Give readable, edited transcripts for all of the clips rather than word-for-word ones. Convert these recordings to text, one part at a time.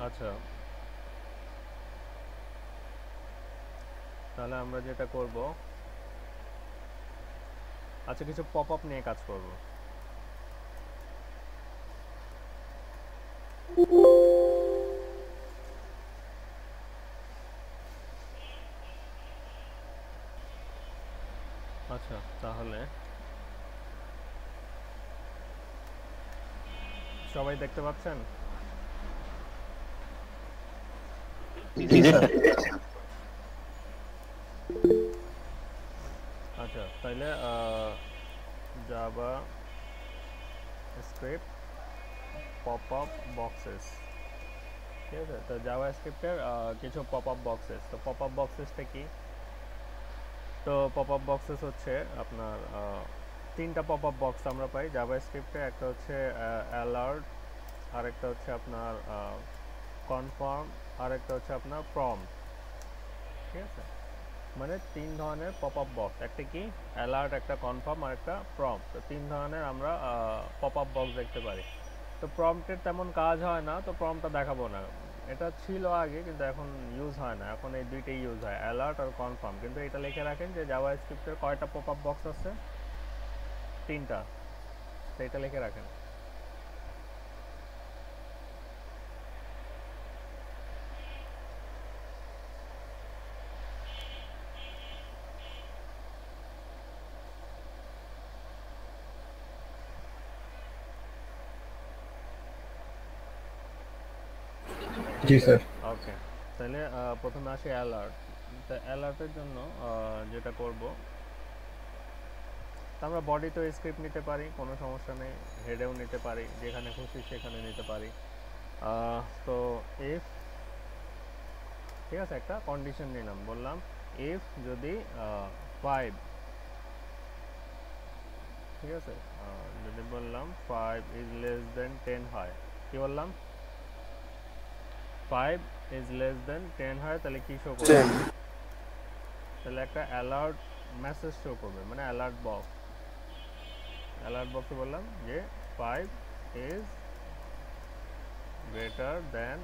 আচ্ছা, তাহলে আমরা যেটা করব, আচ্ছা কিছু পপ আপ নিয়ে কাজ করব। আচ্ছা তাহলে সবাই দেখতে পাচ্ছেন? জি স্যার। আচ্ছা তাইলে Java script pop up boxes, ঠিক আছে? তো জাভা স্ক্রিপ্টের কিছু পপ আপ বক্সেস, তো পপ আপ বক্সেসটা কি? তো পপ আপ বক্সেস হচ্ছে আপনার তিনটা পপ আপ বক্স আমরা পাই জাভা স্ক্রিপ্টে। একটা হচ্ছে অ্যালার্ট, আরেকটা হচ্ছে আপনার কনফার্ম, আরেকটা হচ্ছে আপনার প্রম্পট, ঠিক আছে? মানে তিন ধরনের পপ আপ বক্স, একটা কি অ্যালার্ট, একটা কনফার্ম আর একটা প্রম্পট। তো তিন ধরনের আমরা পপ আপ বক্স দেখতে পারি। তো প্রম্পটের তেমন কাজ হয় না, তো প্রম্পটটা দেখাবো না। এটা ছিল আগে কিন্তু এখন ইউজ হয় না, এখন এই দুইটাই ইউজ হয়, অ্যালার্ট আর কনফার্ম। কিন্তু এটা লিখে রাখেন যে জাভা স্ক্রিপ্টের কয়টা পপ আপ বক্স আছে? তিনটা। তো এটা লিখে রাখেন। জি স্যার। ওকে, তাহলে প্রথমে আসি অ্যালার্ট। তো অ্যালার্টের জন্য যেটা করব, তো আমরা বডিতেও স্ক্রিপ্ট নিতে পারি, কোনো সমস্যা নেই, হেডেও নিতে পারি, যেখানে খুশি সেখানে নিতে পারি। তো ইফ, ঠিক আছে, একটা কন্ডিশন নিলাম, বললাম ইফ যদি 5, ঠিক আছে, যদি বললাম 5 ইজ লেস দেন 10 হয়, কি বললাম? 5 ইজ লেস দেন 10 হয়, তাহলে কি শো করবে? তাহলে একটা অ্যালার্ট মেসেজ শো করবে, মানে অ্যালার্ট বক্স। অ্যালার্ট বক্সে বললাম যে 5 ইজ গ্রেটার দেন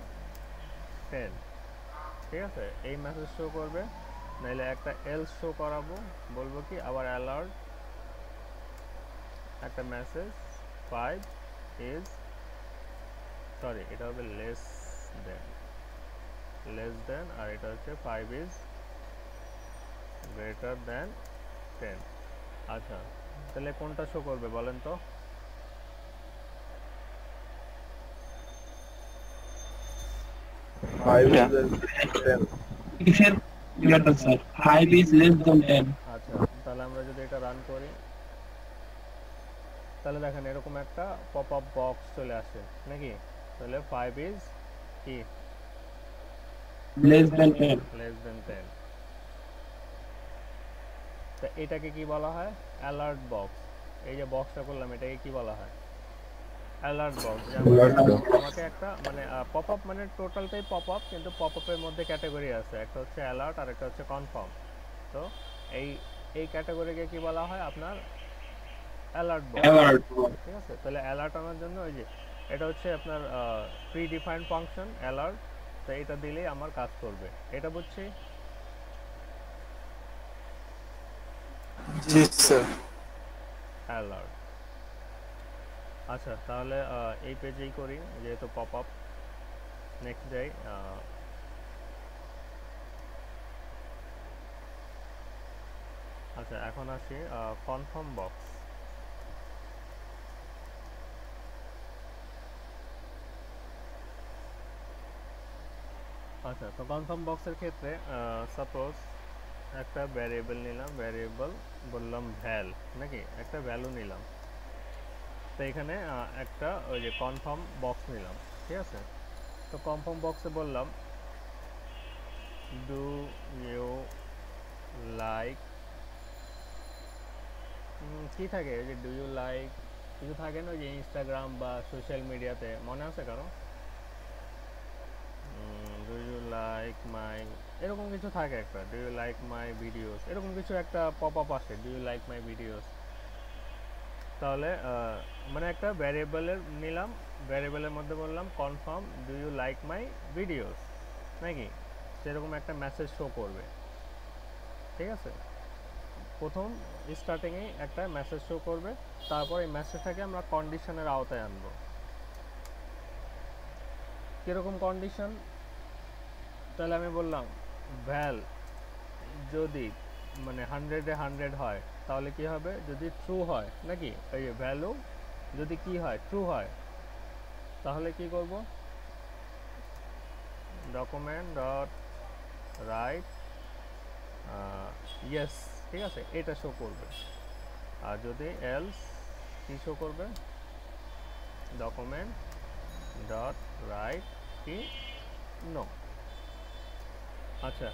10, ঠিক আছে, এই মেসেজ শো করবে। নাইলে একটা এলস শো করাবো, বলবো কি আবার অ্যালার্ট একটা মেসেজ 5 ইজ, সরি এটা হবে দেন লেস দেন, আর এটা হচ্ছে 5 ইজ গ্রেটার দেন 10। আচ্ছা, তাহলে কোনটা শো করবে বলেন তো? 5 is less than 10. কিসের greater sir? 5 is less than 10। আচ্ছা, তাহলে আমরা যদি এটা রান করি, তাহলে দেখেন এরকম একটা পপ আপ বক্স চলে আসে নাকি? তাহলে 5 ইজ কি less than 10। Less than 10। তো এটাকে কি বলা হয়? Alert box. এই যে বক্সটা করলাম এটাকে কি বলা হয়? Alert box. যে Alert box. আমাকে একটা মানে পপ আপ, মানে টোটালটাই পপ আপ, কিন্তু পপ আপের মধ্যে ক্যাটাগরি আছে, একটা হচ্ছে অ্যালার্ট আর একটা হচ্ছে কনফার্ম। তো এই এই ক্যাটাগরিকে কি বলা হয়? আপনার অ্যালার্ট বক্স, alert box। ঠিক আছে? তাহলে অ্যালার্ট আনার জন্য ওই যে এটা হচ্ছে আপনার প্রি ডিফাইন্ড ফাংশন অ্যালার্ট, তো এটা দিলেই আমার কাজ করবে, এটা বুঝছি। জি স্যার। অ্যালার্ট। আচ্ছা তাহলে এই পেজেই করি যেহেতু পপ আপ। নেক্সট যাই। আচ্ছা এখন আসি কনফার্ম বক্স। আচ্ছা, তো কনফার্ম বক্সের ক্ষেত্রে সাপোজ একটা ভ্যারিয়েবল নিলাম, ভ্যারিয়েবল বললাম ভ্যাল, নাকি একটা ভ্যালু নিলাম। তো এখানে একটা ওই যে কনফার্ম বক্স নিলাম, ঠিক আছে? তো কনফার্ম বক্সে বললাম ডু ইউ লাইক, কি থাকে ওই যে ডু ইউ লাইক, কিছু থাকে না ওই যে ইনস্টাগ্রাম বা সোশ্যাল মিডিয়াতে, মনে আছে কারো? ডু ইউ লাইক মাই, এরকম কিছু থাকে একটা, do you like my videos, এরকম কিছু একটা পপ আপ আসে, do you like my videos. তাহলে মানে একটা ভ্যারিয়েবলের নিলাম ভ্যারিয়েবলের মধ্যে বললাম confirm do you like my videos, নাকি সেরকম একটা মেসেজ শো করবে। ঠিক আছে, প্রথম স্টার্টিংয়ে একটা মেসেজ শো করবে, তারপর এই মেসেজটাকে আমরা কন্ডিশনের আওতায় আনবো। কীরকম কন্ডিশন? তাহলে আমি বললাম ভ্যাল যদি মানে 100-এ 100 হয় তাহলে কি হবে, যদি ট্রু হয়, নাকি এই ভ্যালু যদি কি হয়, ট্রু হয়, তাহলে কি করব, ডকুমেন্ট ডট রাইট ইয়েস, ঠিক আছে, এটা শো করবে। আর যদি এলস কি শো করবে, ডকুমেন্ট ডট রাইট কি নো। আচ্ছা,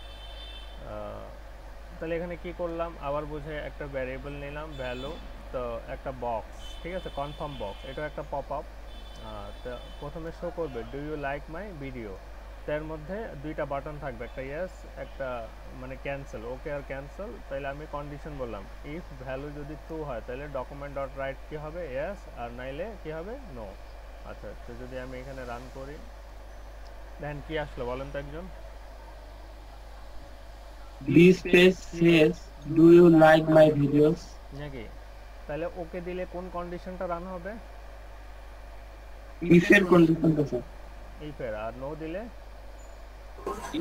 তাহলে এখানে কি করলাম আবার বুঝে, একটা ভ্যারিয়েবল নিলাম ভ্যালু, তো একটা বক্স, ঠিক আছে, কনফার্ম বক্স, এটা একটা পপ আপ। তো প্রথমে শো করবে do you like my video, তার মধ্যে দুইটা বাটন থাকবে, একটা ইয়েস, একটা মানে ক্যান্সেল, ওকে আর ক্যান্সেল। তাহলে আমি কন্ডিশন বললাম ইফ ভ্যালু যদি ট্রু হয় তাহলে ডকুমেন্ট ডট রাইট কী হবে, ইয়েস, আর নাইলে কী হবে, নো। আচ্ছা, তো যদি আমি এখানে রান করি, দেখেন কি আসলো বলেন তো একজন। This page says, do you like my videos? নাকি, তাহলে ওকে দিলে কোন কন্ডিশনটা রান হবে, If এর condition তো স্যার ইফের, আর নো দিলে,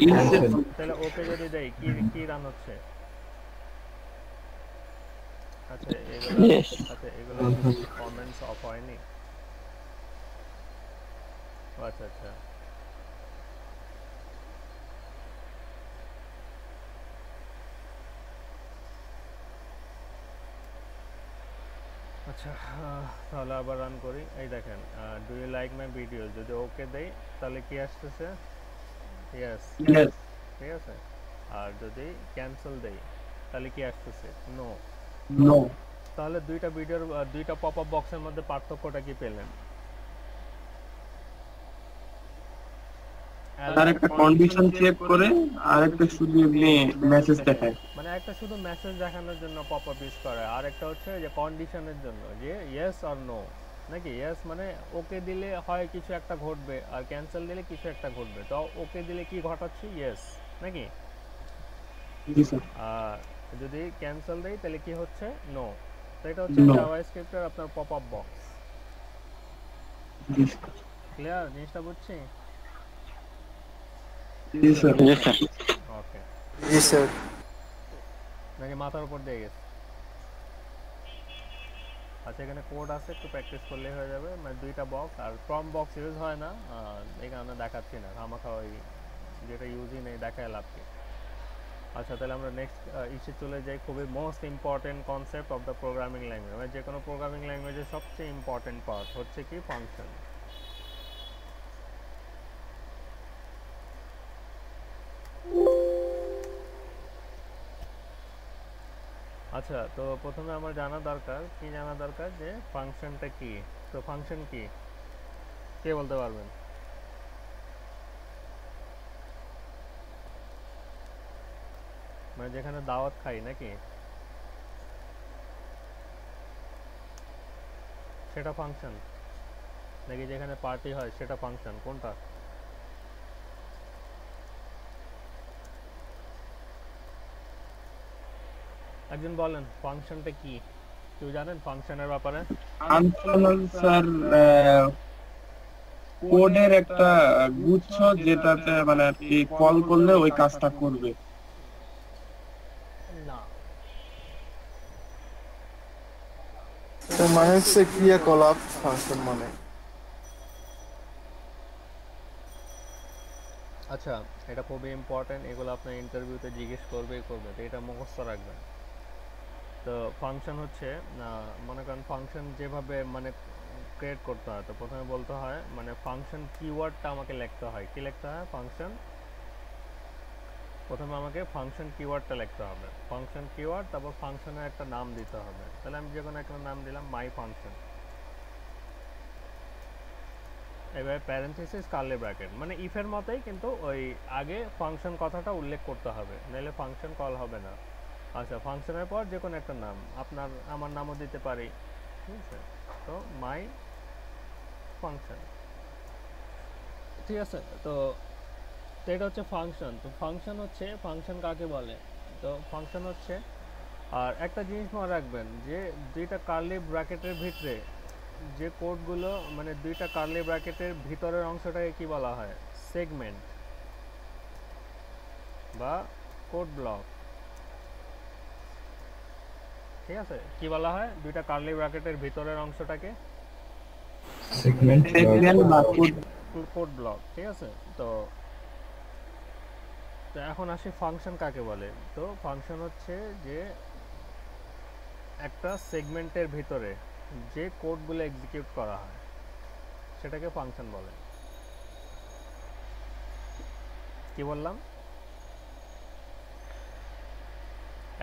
if এর তাহলে ওকে যদি দেই কি কি রান হচ্ছে। আচ্ছা এগুলো, আচ্ছা এগুলো কমেন্টস অফ হয়নি, আচ্ছা আচ্ছা। আচ্ছা, তাহলে আবার রান করি। এই দেখেন do you like my video, যদি ওকে দেই তাহলে কি আসতেছে, ইয়েস, yes, ঠিক আছে। আর যদি ক্যান্সেল দেই তাহলে কি আসতেছে, নো। no, তাহলে দুইটা ভিডিওর দুইটা পপ আপ বক্সের মধ্যে পার্থক্যটা কি পেলেন? তার একটা কন্ডিশন চেক করে আর একটা শুধু এমনি মেসেজ দেখায়। মানে একটা শুধু মেসেজ দেখানোর জন্য পপ আপ ইউজ করে, আর একটা হচ্ছে যে কন্ডিশনের জন্য, যে ইয়েস আর নো, নাকি ইয়েস মানে ওকে দিলে হয় কিছু একটা ঘটবে, আর ক্যান্সেল দিলে কিছু একটা ঘটবে। তো ওকে দিলে কি ঘটাচ্ছি, ইয়েস, নাকি, জি স্যার, আর যদি ক্যান্সেল দেই তাহলে কি হচ্ছে, নো। তো এটা হচ্ছে No. জাভাস্ক্রিপ্টের আপনার পপ আপ বক্স। জি স্যার, ক্লিয়ার, জিনিসটা বুঝছি? জি স্যার, ওকে, জি স্যার। নাকি মাথার উপর দিয়ে গেছে? আচ্ছা, এখানে কোড আছে, একটু প্র্যাকটিস করলেই হয়ে যাবে। মানে দুইটা box, are from box use হয় না, এই কারণে দেখাচ্ছি না, খামাখা ওই যেটা ইউজই নেই দেখায় লাভ কি। আচ্ছা, তাহলে আমরা নেক্সট ইস্যু চলে যাই, খুবই most important concept of the programming language. মানে যে কোনো প্রোগ্রামিং ল্যাঙ্গুয়েজের সবচেয়ে ইম্পর্টেন্ট পার্ট হচ্ছে কি, ফাংশন। আচ্ছা, তো প্রথমে আমার জানা দরকার, কি জানা দরকার, যে ফাংশনটা কি। তো ফাংশন কি, কে বলতে পারবেন? মানে যেখানে দাওয়াত খাই নাকি, সেটা ফাংশন, নাকি যেখানে পার্টি হয় সেটা ফাংশন, কোনটা? একজন বলেন ফাংশনটা কি, কেউ জানেন ফাংশনের ব্যাপারে? ফাংশনাল স্যার কোডের একটা গুচ্ছ যেটাতে মানে আর কি কল করলে ওই কাজটা করবে। না, তো মানে হচ্ছে ক্রিয়াকলাপ ফাংশন মানে। আচ্ছা, এটা খুবই ইম্পর্টেন্ট, এগুলো আপনার ইন্টারভিউতে জিজ্ঞেস করবেই করবে, তো এটা মুখস্থ রাখবেন। তো ফাংশন হচ্ছে, মনে করেন ফাংশন যেভাবে মানে ক্রিয়েট করতে হয়, তো প্রথমে বলতে হয় মানে ফাংশন কিওয়ার্ডটা আমাকে লিখতে হয়। কি লিখতে হয়, ফাংশন, প্রথমে আমাকে ফাংশন কিওয়ার্ডটা লিখতে হবে, ফাংশন কিওয়ার্ড, তারপর ফাংশনের একটা নাম দিতে হবে। তাহলে আমি যে কোনো একটা নাম দিলাম মাই ফাংশন, এবার প্যারেন্থেসিস কার্লি ব্র্যাকেট, মানে ইফের মতোই, কিন্তু ওই আগে ফাংশন কথাটা উল্লেখ করতে হবে, নাহলে ফাংশন কল হবে না। আচ্ছা, ফাংশনের পর যে কোনো একটা নাম, আমার নামও দিতে পারি, ঠিক আছে। তো মাই ফাংশন, ঠিক আছে। তো তো এটা হচ্ছে ফাংশন। তো ফাংশন হচ্ছে, ফাংশন কাকে বলে? তো ফাংশন হচ্ছে, আর একটা জিনিস মনে রাখবেন যে দুইটা কার্লি ব্র্যাকেটের ভিতরে যে কোডগুলো, মানে দুইটা কার্লি ব্র্যাকেটের ভিতরের অংশটাকে কি বলা হয়? সেগমেন্ট বা কোড ব্লক। ঠিক আছে, কি বলা হয় দুইটা কার্লি ব্র্যাকেটের ভিতরের অংশটাকে? সেগমেন্ট সেগমেন্ট বা কোড। Code block. ঠিক আছে। তো তো এখন আসি ফাংশন কাকে বলে। তো ফাংশন হচ্ছে যে একটা সেগমেন্টের ভিতরে যে কোডগুলো এক্সিকিউট করা হয় সেটাকে ফাংশন বলে। কি বললাম?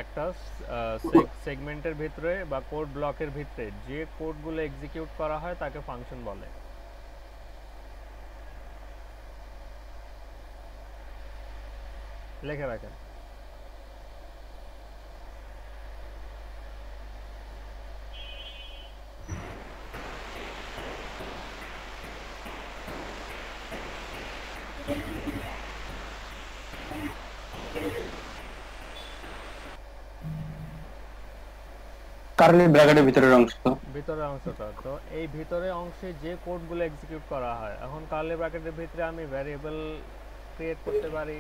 একটা সেগমেন্টের ভিতরে বা কোড ব্লকের ভিতরে যে কোডগুলো এক্সিকিউট করা হয় তাকে ফাংশন বলে। লিখে রাখেন। কার্লি ব্র্যাকেটের ভিতরের অংশ। ভিতরের অংশটা, তো এই ভিতরের অংশে যে কোডগুলো এক্সিকিউট করা হয়, এখন কার্লি ব্র্যাকেটের ভিতরে আমি ভ্যারিয়েবল ক্রিয়েট করতে পারি,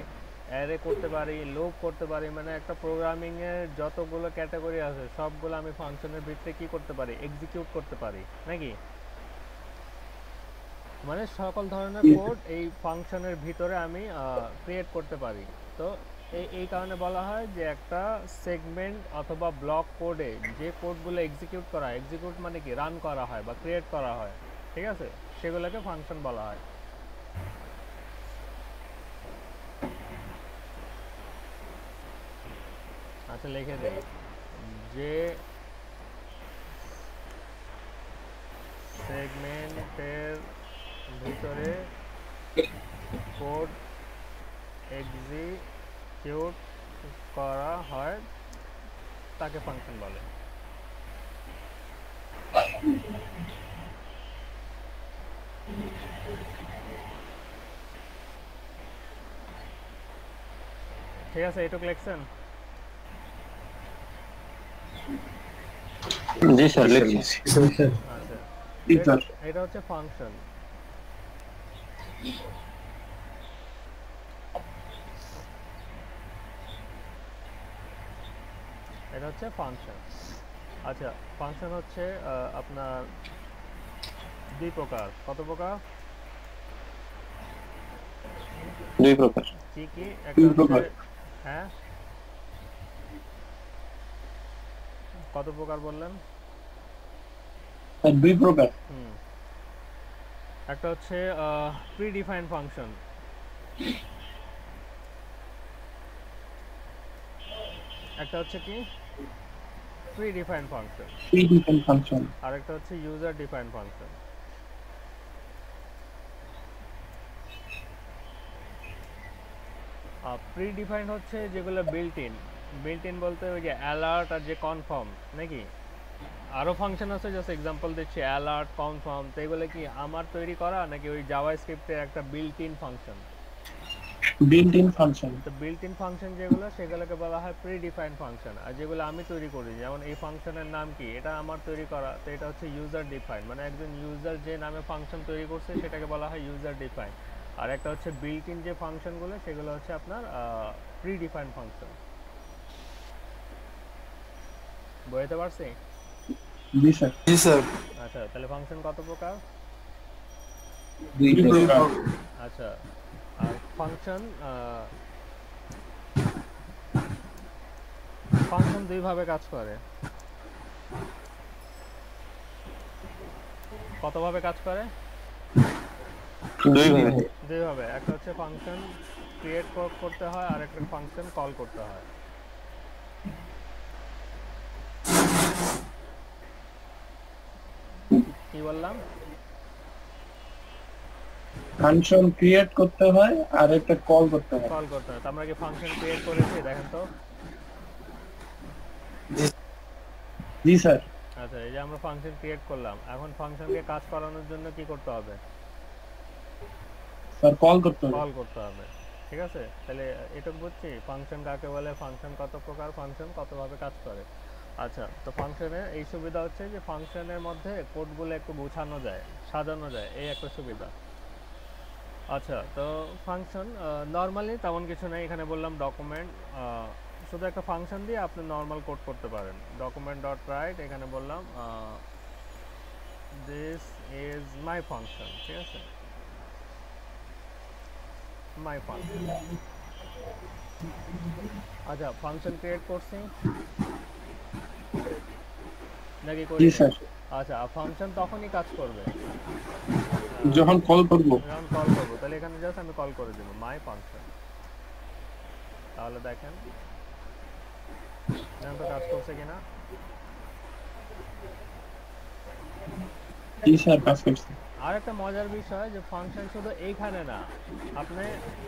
অ্যারে করতে পারি, লুপ করতে পারি, মানে একটা প্রোগ্রামিং এর যতগুলো ক্যাটাগরি আছে সবগুলো আমি ফাংশনের ভিতরে কি করতে পারি? এক্সিকিউট করতে পারি, নাকি? মানে সকল ধরনের কোড এই ফাংশনের ভিতরে আমি ক্রিয়েট করতে পারি। তো এই কারণে বলা হয় যে একটা সেগমেন্ট অথবা ব্লক কোডে যে কোডগুলো এক্সিকিউট করা হয়, এক্সিকিউট মানে কি রান করা হয় বা ক্রিয়েট করা হয়, ঠিক আছে, সেগুলোকে ফাংশন বলা হয়। আচ্ছা লিখে দেই, যে সেগমেন্টের ভিতরে কোড এক্সিকিউট করা হয় তাকে ফাংশন বলে। ঠিক আছে, এটুকু লিখছেন? জি স্যার, লিখছি। আচ্ছা, জি স্যার। এটা হচ্ছে ফাংশন। এটা হচ্ছে ফাংশন। আচ্ছা, ফাংশন হচ্ছে আপনার দুই প্রকার। কত প্রকার? দুই প্রকার। কি কি? একটা দুই হচ্ছে, প্রকার। হ্যাঁ কত প্রকার বললেন? দুই প্রকার। হুম, একটা হচ্ছে প্রি ডিফাইন ফাংশন, একটা হচ্ছে কি pre define function, predefined function. আর একটা হচ্ছে user define function. Pre define হচ্ছে যেগুলো বিল্ট ইন। বিল্ট ইন বলতে ওই যে অ্যালার্ট আর যে কনফার্ম, নাকি? আরও ফাংশন আছে, জাস্ট এক্সাম্পল দিচ্ছি, অ্যালার্ট, কনফার্ম। তো এগুলো কি আমার তৈরি করা নাকি ওই জাভা স্ক্রিপ্টের একটা built in function? Built in function. তো বিল্ট ইন ফাংশন যেগুলো সেগুলোকে বলা হয় প্রি ডিফাইন ফাংশন। আর যেগুলো আমি তৈরি করি, যেমন এই ফাংশনের নাম কি, এটা আমার তৈরি করা, তো এটা হচ্ছে ইউজার ডিফাইন, মানে একজন ইউজার যে নামে ফাংশন তৈরি করছে সেটাকে বলা হয় ইউজার ডিফাইন। আর একটা হচ্ছে বিল্ট ইন যে ফাংশনগুলো সেগুলো হচ্ছে আপনার প্রি ডিফাইন ফাংশন। বুঝতে পারছি? জি স্যার। জি স্যার। আচ্ছা, তাহলে ফাংশন কত প্রকার? দুই প্রকার। আচ্ছা, আর ফাংশন ফাংশন দুইভাবে কাজ করে। কতভাবে কাজ করে? দুইভাবে। দুইভাবে। একটা হচ্ছে ফাংশন ক্রিয়েট করতে হয় আর একটা ফাংশন কল করতে হয়। কি বললাম? ফাংশন ক্রিয়েট করতে হয় আর একটা কল করতে হয়। কল করতে হয়। তো আমরা কি ফাংশন ক্রিয়েট করেছি? দেখেন তো। জি স্যার। আচ্ছা, এই যে আমরা ফাংশন ক্রিয়েট করলাম, এখন ফাংশনকে কাজ করানোর জন্য কি করতে হবে? স্যার কল করতে হবে। কল করতে হবে। ঠিক আছে, তাহলে এটুকু বুঝছি ফাংশন কাকে বলে, ফাংশন কত প্রকার, ফাংশন কতভাবে কাজ করে। আচ্ছা, তো ফাংশনের এই সুবিধা হচ্ছে যে ফাংশনের মধ্যে কোডগুলো একটু গুছানো যায়, সাজানো যায়, এই একটা সুবিধা। আচ্ছা, তো ফাংশন নর্মালি তেমন কিছু নেই, এখানে বললাম ডকুমেন্ট, শুধু একটা ফাংশন দিয়ে আপনি নর্মাল কোড করতে পারেন। ডকুমেন্ট ডট রাইট, এখানে বললাম দিস ইজ মাই ফাংশন। ঠিক আছে, মাই ফাংশন। আচ্ছা, ফাংশন ক্রিয়েট করছি নাকি জি করি নাই? স্যার, আচ্ছা, ফাংশন তখনই কাজ করবে যখন কল করব। যখন কল করবো, তাহলে এখানে জাস্ট আমি কল করে দেবো মাই ফাংশন। তাহলে দেখেন এখন তো কাজ করছে কিনা। জি স্যার, কাজ করছে। আর একটা মজার বিষয় যে ফাংশন শুধু এইখানে না, আপনি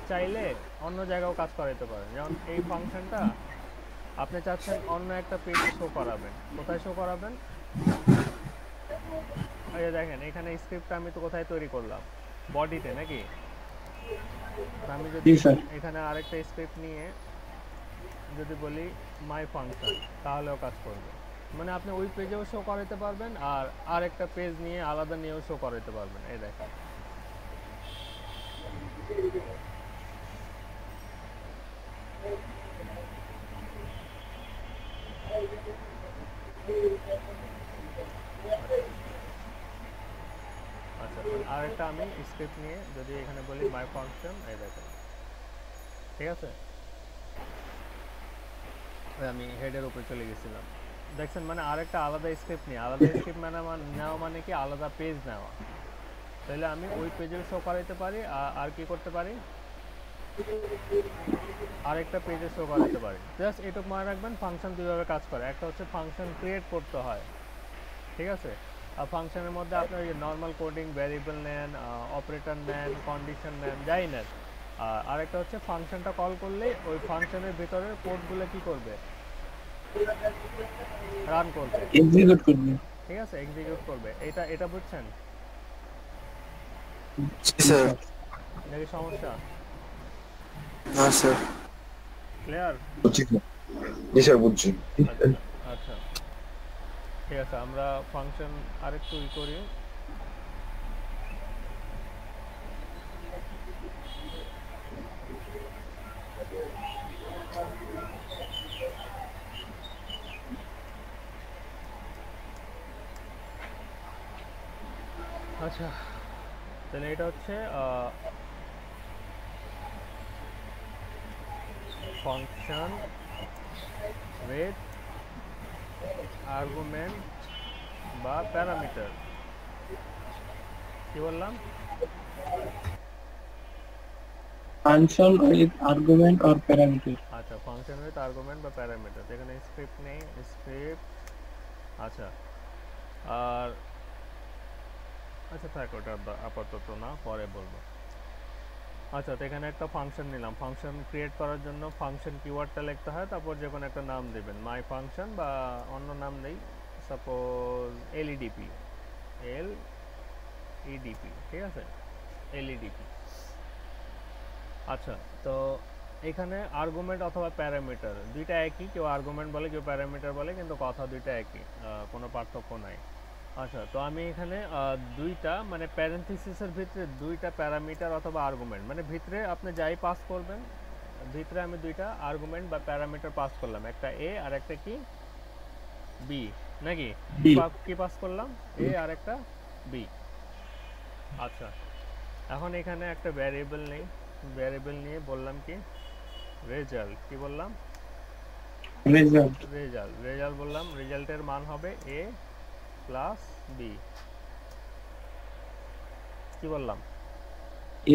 চাইলে অন্য জায়গাও কাজ করাইতে পারেন। যেমন এই ফাংশনটা আপনি চাচ্ছেন অন্য একটা পেজে শো করাবেন, কোথায় শো করাবেন? এই যে দেখেন এখানে স্ক্রিপ্টটা আমি তো কোথায় তৈরি করলাম, বডিতে নাকি। তো আমি যদি জি স্যার। এখানে আরেকটা স্ক্রিপ্ট নিয়ে যদি বলি মাই ফাংশন, তাহলেও কাজ করবে। মানে আপনি ওই পেজেও শো করাতে পারবেন আর আরেকটা পেজ নিয়ে আলাদা নিয়েও শো করাতে পারবেন। এই দেখেন আচ্ছা, আরেকটা আমি স্ক্রিপ্ট নিয়ে যদি এখানে বলি মাই ফাংশন, এই দেখেন ঠিক আছে। আমি হেডের উপরে চলে গেছিলাম, দেখছেন? মানে আরেকটা আলাদা স্ক্রিপ্ট নিয়ে, আলাদা স্ক্রিপ্ট নেওয়া মানে কি আলাদা পেজ নেওয়া। তাহলে আমি ওই পেজেও শো করাইতে পারি আর কি করতে পারি, আরেকটা পেজে শো করাতে পারি। জাস্ট এটুকু মনে রাখবেন ফাংশন দুইভাবে কাজ করে। একটা হচ্ছে ফাংশন ক্রিয়েট করতে হয়, ঠিক আছে, আর ফাংশনের মধ্যে আপনার নর্মাল কোডিং ভ্যারিয়েবল নেন, অপারেটর নেন, কন্ডিশন নেন, যাই নেন। আরেকটা হচ্ছে ফাংশনটা কল করলে ওই ফাংশনের ভিতরে কোডগুলো কি করবে, রান করবে, এক্সিকিউট করবে। ঠিক আছে, এক্সিকিউট করবে। এটা বুঝছেন জি স্যার। নাকি সমস্যা? না স্যার। ক্লিয়ার? বুঝছি স্যার। জি স্যার, বুঝছি। আচ্ছা আচ্ছা, ঠিক আছে, আমরা ফাংশন আরেকটু করি। আচ্ছা, তাহলে এটা হচ্ছে ফাংশন উইথ আর্গুমেন্ট বা প্যারামিটার। কি বললাম? Function with argument or parameter. আচ্ছা, ফাংশন উইথ আর্গুমেন্ট বা প্যারামিটার, এখানে স্ক্রিপ্ট নেই, স্ক্রিপ্ট। আচ্ছা, আর আচ্ছা থাক, ওটা আপাতত না, পরে বলবো। আচ্ছা, তো এখানে একটা ফাংশন নিলাম। ফাংশন ক্রিয়েট করার জন্য ফাংশন কিওয়ার্ডটা লিখতে হয়, তারপর যে কোনো একটা নাম দেবেন, মাই ফাংশন বা অন্য নাম নেই, সাপোজ এলইডিপি, এলইডিপি, ঠিক আছে, এলইডিপি। আচ্ছা, তো এখানে আর্গুমেন্ট অথবা প্যারামিটার দুইটা একই, কেউ আর্গুমেন্ট বলে কেউ প্যারামিটার বলে, কিন্তু কথা দুইটা একই, কোনো পার্থক্য নাই। আচ্ছা, তো আমি এখানে দুইটা মানে প্যারেনথিসিসের ভিতরে দুইটা প্যারামিটার অথবা আর্গুমেন্ট, মানে ভিতরে আপনি যাই পাস করবেন, ভিতরে আমি দুইটা আর্গুমেন্ট বা প্যারামিটার পাস করলাম, একটা এ আর একটা কি বি, নাকি কি পাস করলাম, এ আর একটা বি। আচ্ছা, এখন এখানে একটা ভ্যারিয়েবল নেই, ভ্যারিয়েবল নিয়ে বললাম কি রেজাল্ট, কি বললাম রেজাল্ট। রেজাল্ট বললাম, রেজাল্টের মান হবে এ প্লাস বি। কি বললাম,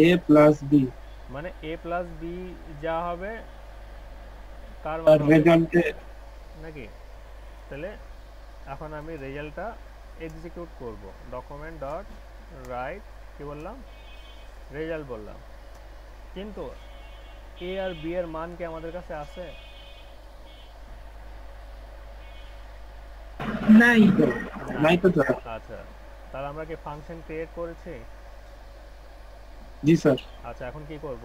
এ প্লাস বি, মানে এ প্লাস বি যা হবে তার মান হবে রেজাল্টে। নাকি। তাহলে এখন আমি রেজাল্টটা এক্সিকিউট করব, ডকুমেন্ট ডট রাইট, কি বললাম রেজাল্ট বললাম, কিন্তু এ আর বি এর মান কি আমাদের কাছে আছে? নাই তো, নাই তো স্যার। আচ্ছা, তাহলে আমরা কি ফাংশন ক্রিয়েট করেছি? জি স্যার। আচ্ছা এখন কি করব?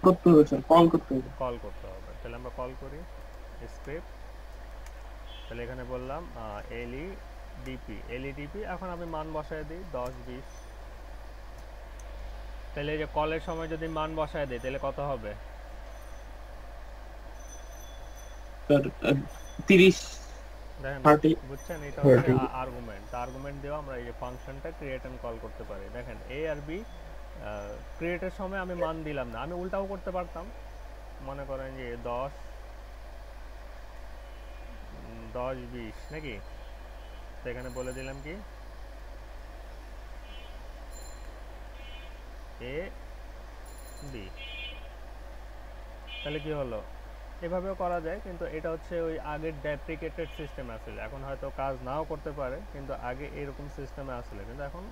করতে হবে স্যার, কল করতে হবে। কল করতে হবে। তাহলে আমরা কল করি স্ক্রিপ্ট। তাহলে এখানে বললাম এলইডিপি, এখন আমি মান বসায় দিই 10 20। তাহলে এই যে কলের সময় যদি মান বসায় দিই তাহলে কত হবে? স্যার 30 দেখেন 30 বুঝছেন, এটা হচ্ছে 30 আর্গুমেন্ট। তা আর্গুমেন্ট দিয়েও আমরা এই যে ফাংশনটা ক্রিয়েট এন্ড কল করতে পারি। দেখেন এ আর বি ক্রিয়েটের সময় আমি মান দিলাম না, আমি উল্টাও করতে পারতাম। মনে করেন যে 10 20 নাকি, তো এখানে বলে দিলাম কি এ বি, তাহলে কি হলো? এভাবেও করা যায়, কিন্তু এটা হচ্ছে ওই আগের ডেপ্রিকেটেড সিস্টেম আসলে, এখন হয়তো কাজ নাও করতে পারে, কিন্তু আগে এরকম সিস্টেমে আসলে, কিন্তু এখন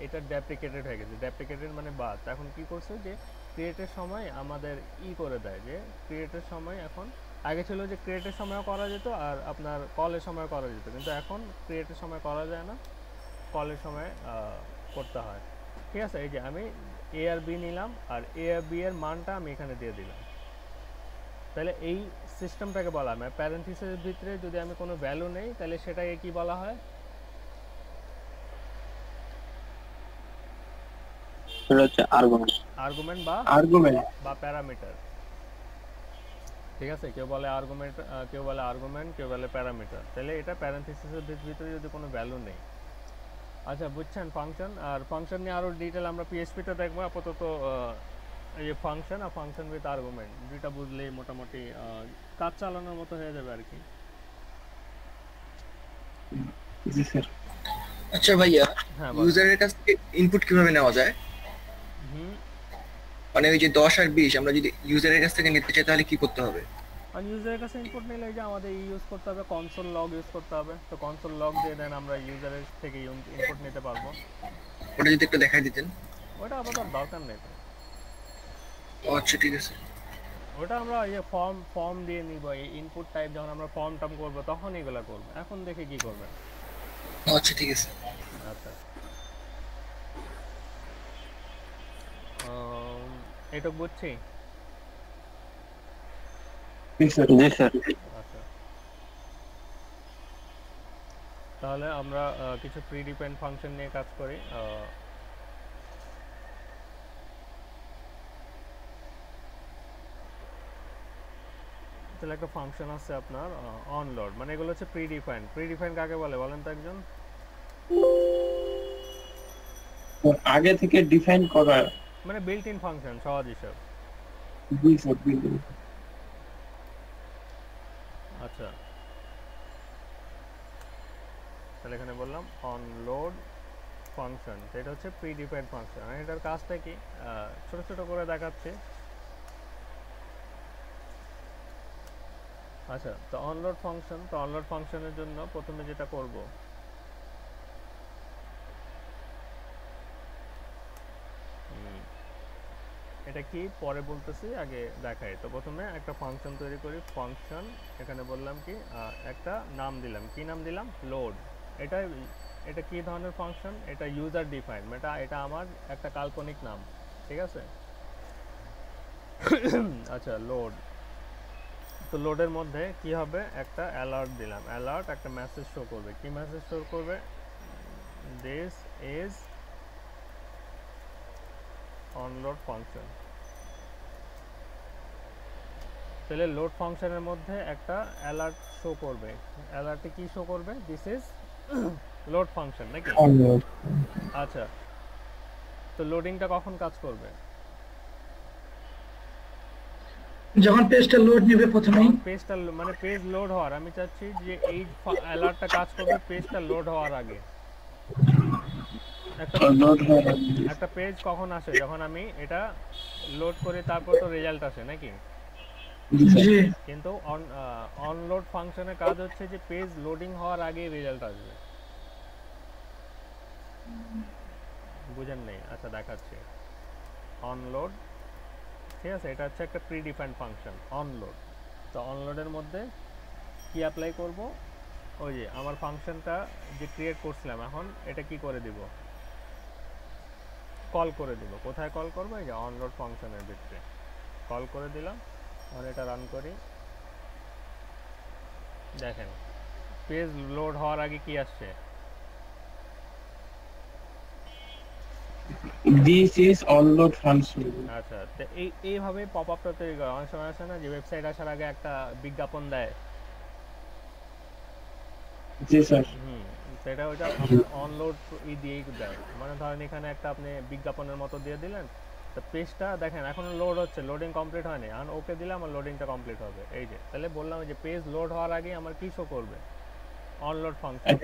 এটা ডেপ্রিকেটেড হয়ে গেছে। ডেপ্রিকেটেড মানে বাদ। এখন কি করছে যে ক্রিয়েটের সময় আমাদের করে দেয় যে ক্রিয়েটের সময়, এখন আগে ছিল যে ক্রিয়েটের সময়ও করা যেত আর আপনার কলের সময় করা যেত, কিন্তু এখন ক্রিয়েটের সময় করা যায় না, কলের সময় করতে হয়। ঠিক আছে, এই যে আমি এ আর বি নিলাম আর এ আর বি এর মানটা আমি এখানে দিয়ে দিলাম। তাহলে এই সিস্টেমটাকে বলা হয় প্যারেন্থিসিসের ভিতরে যদি আমি কোনো ভ্যালু নেই তাহলে সেটাকে কি বলা হয়? সেটা হচ্ছে আর্গুমেন্ট। আর্গুমেন্ট বা প্যারামিটার। ঠিক আছে, কেউ বলে আর্গুমেন্ট, কেউ বলে প্যারামিটার। তাহলে এটা প্যারেন্থিসিসের ভিতরে যদি কোনো ভ্যালু নেই। আচ্ছা বুঝছেন ফাংশন? আর ফাংশন নিয়ে আরও ডিটেল আমরা পিএইচপিতে দেখবো। আপাতত এই যে ফাংশন আর ফাংশন উইথ আর্গুমেন্ট দুইটা বুঝলেই মোটামুটি কাজ চালানোর মতো হয়ে যাবে আর কি। জি স্যার। আচ্ছা ভাইয়া, হ্যাঁ ইউজারের কাছ থেকে ইনপুট কিভাবে নেওয়া যায়? হুম, মানে ওই যে 10 আর 20 আমরা যদি ইউজারের কাছ থেকে নিতে চাই তাহলে কি করতে হবে? আর ইউজারের কাছে ইনপুট নিলে যে আমাদের ইউজ করতে হবে কনসোল লগ ইউজ করতে হবে। তো কনসোল লগ দিয়ে দেন আমরা ইউজারের থেকে ইনপুট নিতে পারবো। ওটা যদি একটু দেখাই দিতেন। ওটা আপাতত দরকার নেই তো। ও আচ্ছা ঠিক আছে। ওটা আমরা এই যে ফর্ম দিয়ে নিব, এই ইনপুট টাইপ যখন আমরা ফর্ম টাম করবো তখন এগুলো করবো। এখন দেখে কি করবেন? ও আচ্ছা ঠিক আছে। আচ্ছা এটুক বুঝছি। জি স্যার। জি স্যার। আচ্ছা তাহলে আমরা কিছু প্রি ডিপেন্ড ফাংশন নিয়ে কাজ করি। তাহলে একটা ফাংশন আছে আপনার অনলোড, মানে এগুলো হচ্ছে প্রি ডিফাইন কাকে বলে বলেন তো একজন? আগে থেকে ডিফাইন করা। মানে বিল্ট ইন ফাংশন, সহজ হিসাব। জি স্যার, বিল্ডিং। আচ্ছা তাহলে এখানে বললাম অনলোড ফাংশন, এটা হচ্ছে প্রি ডিফাইন্ড ফাংশন। আর এটার কাজটা কি ছোট ছোট করে দেখাচ্ছি। আচ্ছা তো অনলোড ফাংশনের জন্য প্রথমে যেটা করব, এটা কি পরে বলতেছি, আগে দেখাই। তো প্রথমে একটা ফাংশন তৈরি করি। ফাংশন এখানে বললাম কি একটা নাম দিলাম, কি নাম দিলাম? লোড। এটা এটা কি ধরনের ফাংশন? এটা ইউজার ডিফাইন, এটা আমার একটা কাল্পনিক নাম। ঠিক আছে আচ্ছা লোড, তো লোডের মধ্যে কি হবে? একটা অ্যালার্ট দিলাম, অ্যালার্ট একটা মেসেজ শো করবে। কি মেসেজ শো করবে? This is onload function. তাহলে লোড ফাংশনের মধ্যে একটা অ্যালার্ট শো করবে। অ্যালার্টে কি শো করবে? দিস ইজ লোড ফাংশন নাকি? আচ্ছা তো লোডিংটা কখন কাজ করবে? যখন পেজটা লোড নেবে প্রথমেই। পেজটা মানে পেজ লোড হওয়ার, আমি চাচ্ছি যে এই অ্যালার্টটা কাজ করবে পেজটা লোড হওয়ার আগে। একটা পেজ কখন আসে? যখন আমি এটা লোড করি, তারপর তো রেজাল্ট আসে নাকি? জি কিন্তু অনলোড ফাংশনের কাজ হচ্ছে যে পেজ লোডিং হওয়ার আগে রেজাল্ট আসবে। বুঝেন নাই? আচ্ছা দেখাচ্ছি। অনলোড, ঠিক আছে, এটা হচ্ছে একটা প্রি ডিফাইন্ড ফাংশন অনলোড। তো অনলোডের মধ্যে কি অ্যাপ্লাই করব? ওই যে আমার ফাংশনটা যে ক্রিয়েট করছিলাম, এখন এটা কি করে দিব? কল করে দিব। কোথায় কল করব? এই যে অনলোড ফাংশনের ভিতরে কল করে দিলাম। আর এটা রান করি, দেখেন পেজ লোড হওয়ার আগে কি আসছে? This is onload function. আচ্ছা, তো এইভাবে পপ আপটা তৈরি করা। অনেক সময় আসে না যে ওয়েবসাইট আসার আগে একটা বিজ্ঞাপন দেয়? জি স্যার। সেটা ওইটা আপনার অনলোড দিয়েই দেয়। মানে ধরেন এখানে একটা আপনি বিজ্ঞাপনের মতো দিয়ে দিলেন, তো পেজটা দেখেন এখনো লোড হচ্ছে, লোডিং কমপ্লিট হয়নি, আর ওকে দিলে আমার লোডিংটা কমপ্লিট হবে। এই যে তাহলে বললাম যে পেজ লোড হওয়ার আগে আমার কি শো করবে? অনলোড ফাংশন।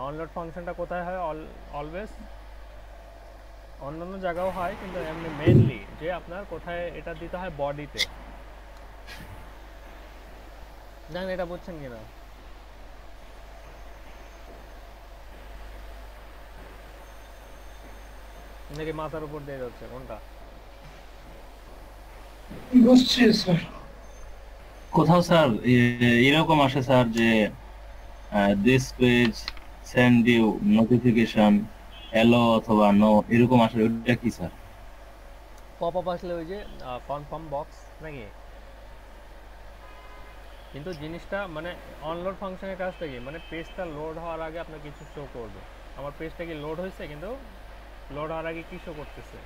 অনলোড ফাংশনটা কোথায় হয়? অলওয়েজ অন্যান্য জায়গাও হয়, কিন্তু এমনি মেইনলি যে আপনার কোথায় এটা দিতে হয়? বডিতে। জানেন এটা বুঝছেন কিনা? নাকি মাথার উপর দিয়ে যাচ্ছে কোনটা? বুঝছি স্যার। কোথাও স্যার এরকম আসে স্যার যে this page send you notification hello অথবা নো, এরকম আসে, ওটা কি স্যার? পপ আপ আসলে ওই যে কনফার্ম বক্স নাকি? কিন্তু জিনিসটা মানে অনলোড ফাংশনের কাজটা কি? মানে পেজটা লোড হওয়ার আগে আপনার কিছু শো করবে। আমার পেজটা কি লোড হয়েছে, কিন্তু লোড হওয়ার আগে কি শো করতেছে?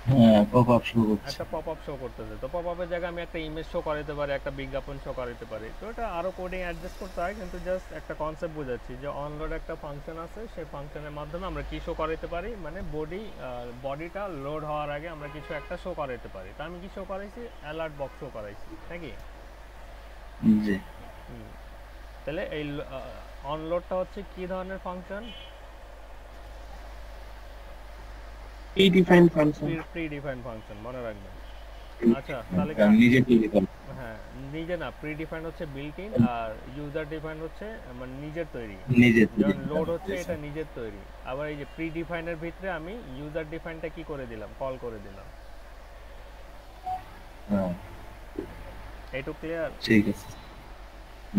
হ্যাঁ, পপ আপ শো করছে। একটা পপ আপ শো করতেছে। তো পপ আপের জায়গায় আমি একটা ইমেজ শো করাতে পারি, একটা বিজ্ঞাপন শো করাতে পারি। তো এটা আরও কোডিং অ্যাডজাস্ট করতে হয়, কিন্তু জাস্ট একটা কনসেপ্ট বোঝাচ্ছি যে অনলোড একটা ফাংশন আছে, সেই ফাংশনের মাধ্যমে আমরা কি শো করাতে পারি, মানে বডিটা লোড হওয়ার আগে আমরা কিছু একটা শো করাতে পারি। তো আমি কি শো করাইছি? অ্যালার্ট বক্স শো করাইছি নাকি? জি। তাহলে এই অনলোডটা হচ্ছে কি ধরনের function? Predefined function. Predefined function, মনে রাখবেন। আচ্ছা, তাহলে নিজে তৈরি করে। হ্যাঁ, নিজে না, প্রিডিফাইন্ড হচ্ছে বিল্ট ইন, আর ইউজার ডিফাইন্ড হচ্ছে মানে নিজের তৈরি। নিজে যেমন লোড হচ্ছে এটা নিজের তৈরি। আবার এই যে প্রিডিফাইন্ডের ভিতরে আমি ইউজার ডিফাইন্ডটা কি করে দিলাম? কল করে দিলাম। হ্যাঁ, এইটুকু ক্লিয়ার? ঠিক আছে।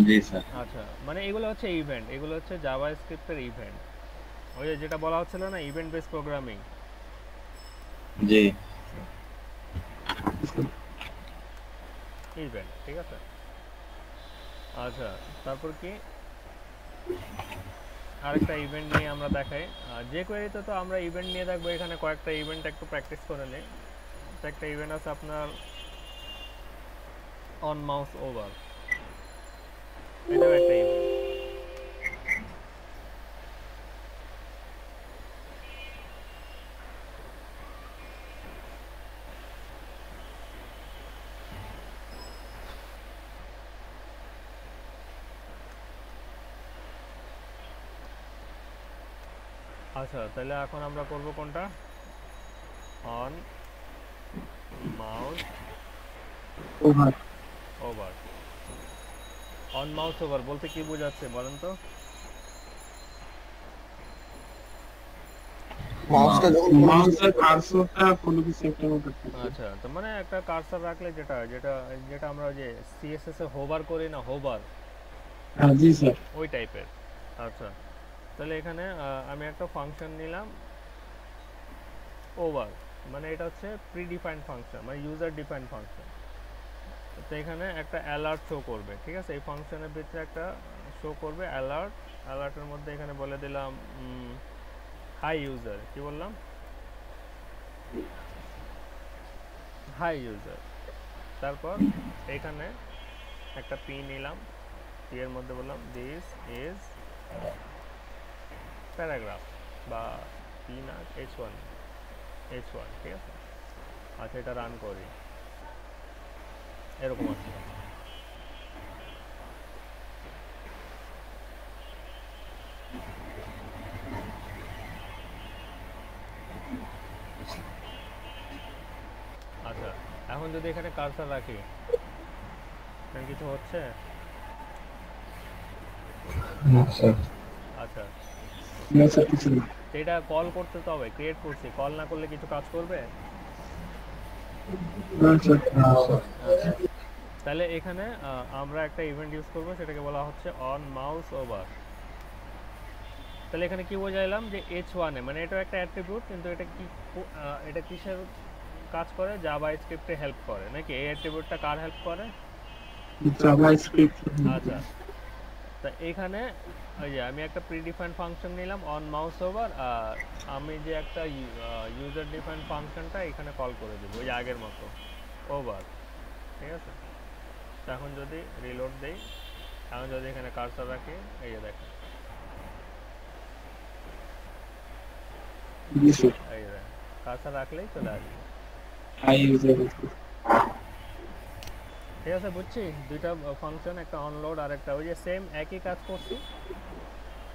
জি স্যার। আচ্ছা, মানে এগুলো হচ্ছে ইভেন্ট, এগুলো হচ্ছে জাভাস্ক্রিপ্টের ইভেন্ট। ওই যে যেটা বলা হচ্ছিল না, ইভেন্ট বেস প্রোগ্রামিং। জি। ইভেন্ট, ঠিক আছে। আচ্ছা, তারপর কি আরেকটা ইভেন্ট নিয়ে আমরা দেখাই। যে কোয়েরিতে তো আমরা ইভেন্ট নিয়ে দেখবো, এখানে কয়েকটা ইভেন্ট একটু প্র্যাকটিস করে নিই। একটা ইভেন্ট আছে আপনার অন মাউস ওভার, এটাও একটা ইভেন্ট। আচ্ছা, তাহলে এখন আমরা করব কোনটা? On mouse over. Over. On mouse over বলতে কি বোঝাচ্ছে বলেন তো? মাউসটা যখন মাউসের কার্সরটা কোনো কিছু একটা মধ্যে থাকে। আচ্ছা, তো মানে একটা কার্সর রাখলে যেটা যেটা যেটা আমরা যে সিএসএস এ হোভার করি না, হোভার, হ্যাঁ জি স্যার। ওই টাইপের। আচ্ছা, তাহলে এখানে আমি একটা ফাংশন নিলাম ওভার, মানে এটা হচ্ছে প্রিডিফাইন্ড ফাংশন, মানে ইউজার ডিফাইন্ড ফাংশন। তো এখানে একটা অ্যালার্ট শো করবে, ঠিক আছে? এই ফাংশনের ভিতরে একটা শো করবে অ্যালার্ট। অ্যালার্টের মধ্যে এখানে বলে দিলাম হাই ইউজার, কি বললাম? Hi user. তারপর এখানে একটা পি নিলাম, পি এর মধ্যে বললাম দিস ইজ প্যারাগ্রাফ, বা পি না, H1, ঠিক আছে? আচ্ছা, এটা রান করি, এরকম আছে। আচ্ছা, এখন যদি এখানে কার্সার রাখি, এখানে কিছু হচ্ছে? আচ্ছা, না স্যার কিছু না। এটা কল করতে তো হবে, ক্রিয়েট করছি, কল না করলে কিছু কাজ করবে? না স্যার। আচ্ছা, তাহলে এখানে আমরা একটা ইভেন্ট ইউজ করব, সেটাকে বলা হচ্ছে অন মাউস ওভার। তাহলে এখানে কি বোঝাইলাম যে H1 এ মানে এটা একটা অ্যাট্রিবিউট, কিন্তু এটা কি এটা কিসের কাজ করে? জাভা স্ক্রিপ্টে হেল্প করে নাকি? এই অ্যাট্রিবিউটটা কার হেল্প করে? জাভাস্ক্রিপ্ট। আচ্ছা, তা এখানে ওই যে আমি একটা প্রিডিফাইন্ড ফাংশন নিলাম অন মাউস ওভার, আর আমি যে একটা ইউজার ডিফাইন্ড ফাংশনটা এখানে কল করে দেবো ওই আগের মতো ওভার, ঠিক আছে? তো এখন যদি রিলোড দেই, এখন যদি এখানে কার্সার রাখি, এই যে দেখেন, জি স্যার। এই যে দেখেন কার্সার রাখলেই চলে আসবে। Hi user. ঠিক আছে, বুঝছি। দুইটা ফাংশন, একটা অনলোড আর একটা ওই যে সেম একই কাজ করছি,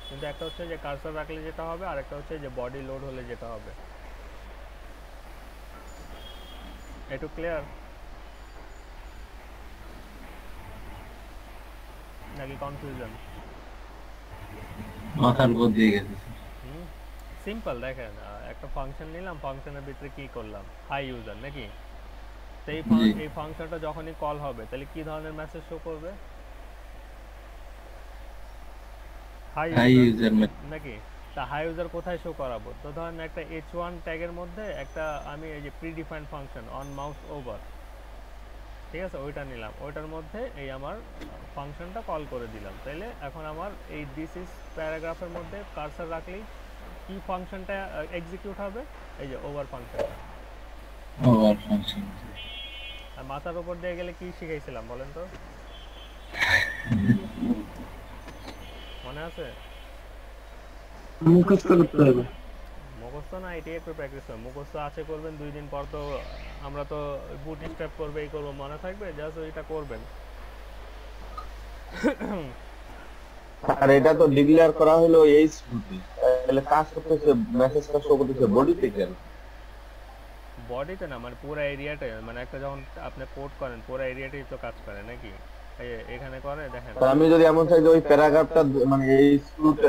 কিন্তু একটা হচ্ছে যে কার্সার রাখলে যেটা হবে, আর একটা হচ্ছে যে বডি লোড হলে যেটা হবে। একটু ক্লিয়ার নাকি কনফিউশন? মাথার উপর দিয়ে গেছে। সিম্পল। দেখেন, একটা ফাংশন নিলাম, ফাংশনের ভিতরে কি করলাম? হাই ইউজার নাকি? তো এই ফাংশনটা যখনই কল হবে তাহলে কি ধরনের মেসেজ শো করবে? হাই ইউজার নাকি? তা হাই ইউজার কোথায় শো করাবো? তো ধরেন একটা H1 ট্যাগের মধ্যে একটা আমি এই যে predefined function on mouse over, ঠিক আছে, ওইটা নিলাম, ওইটার মধ্যে এই আমার ফাংশনটা কল করে দিলাম। তাইলে এখন আমার এই দিস ইজ প্যারাগ্রাফের মধ্যে কার্সার রাখলেই কি ফাংশনটা এক্সিকিউট হবে? এই যে ওভার ফাংশনটা। Over function. আর মাথার উপর দিয়ে গেলে কি শিখাইছিলাম বলেন তো? মনে আছে? মুখস্থ করতে হবে। মুখস্থ না, এটাই একটু প্র্যাকটিস হবে। মুখস্থ আছে করবেন, 2 দিন পর তো আমরা তো বুট স্ট্র্যাপ করবে, এই করবো, মনে থাকবে? জাস্ট ওইটা করবেন। আর এটা তো ডিক্লেয়ার করা হলো এই স্ক্রিপ্টে, তাহলে কাজ করতেছে, মেসেজটা শো করতেছে বডিতে কেন? বডিতে না, মানে পুরো এরিয়াটাই, মানে একটা যখন আপনি কোড করেন পুরো এরিয়াটাই তো কাজ করে নাকি? এই যে এখানে করে দেখেন। তা আমি যদি এমন চাই যে ওই প্যারাগ্রাফটা মানে এই স্ক্রিপ্ট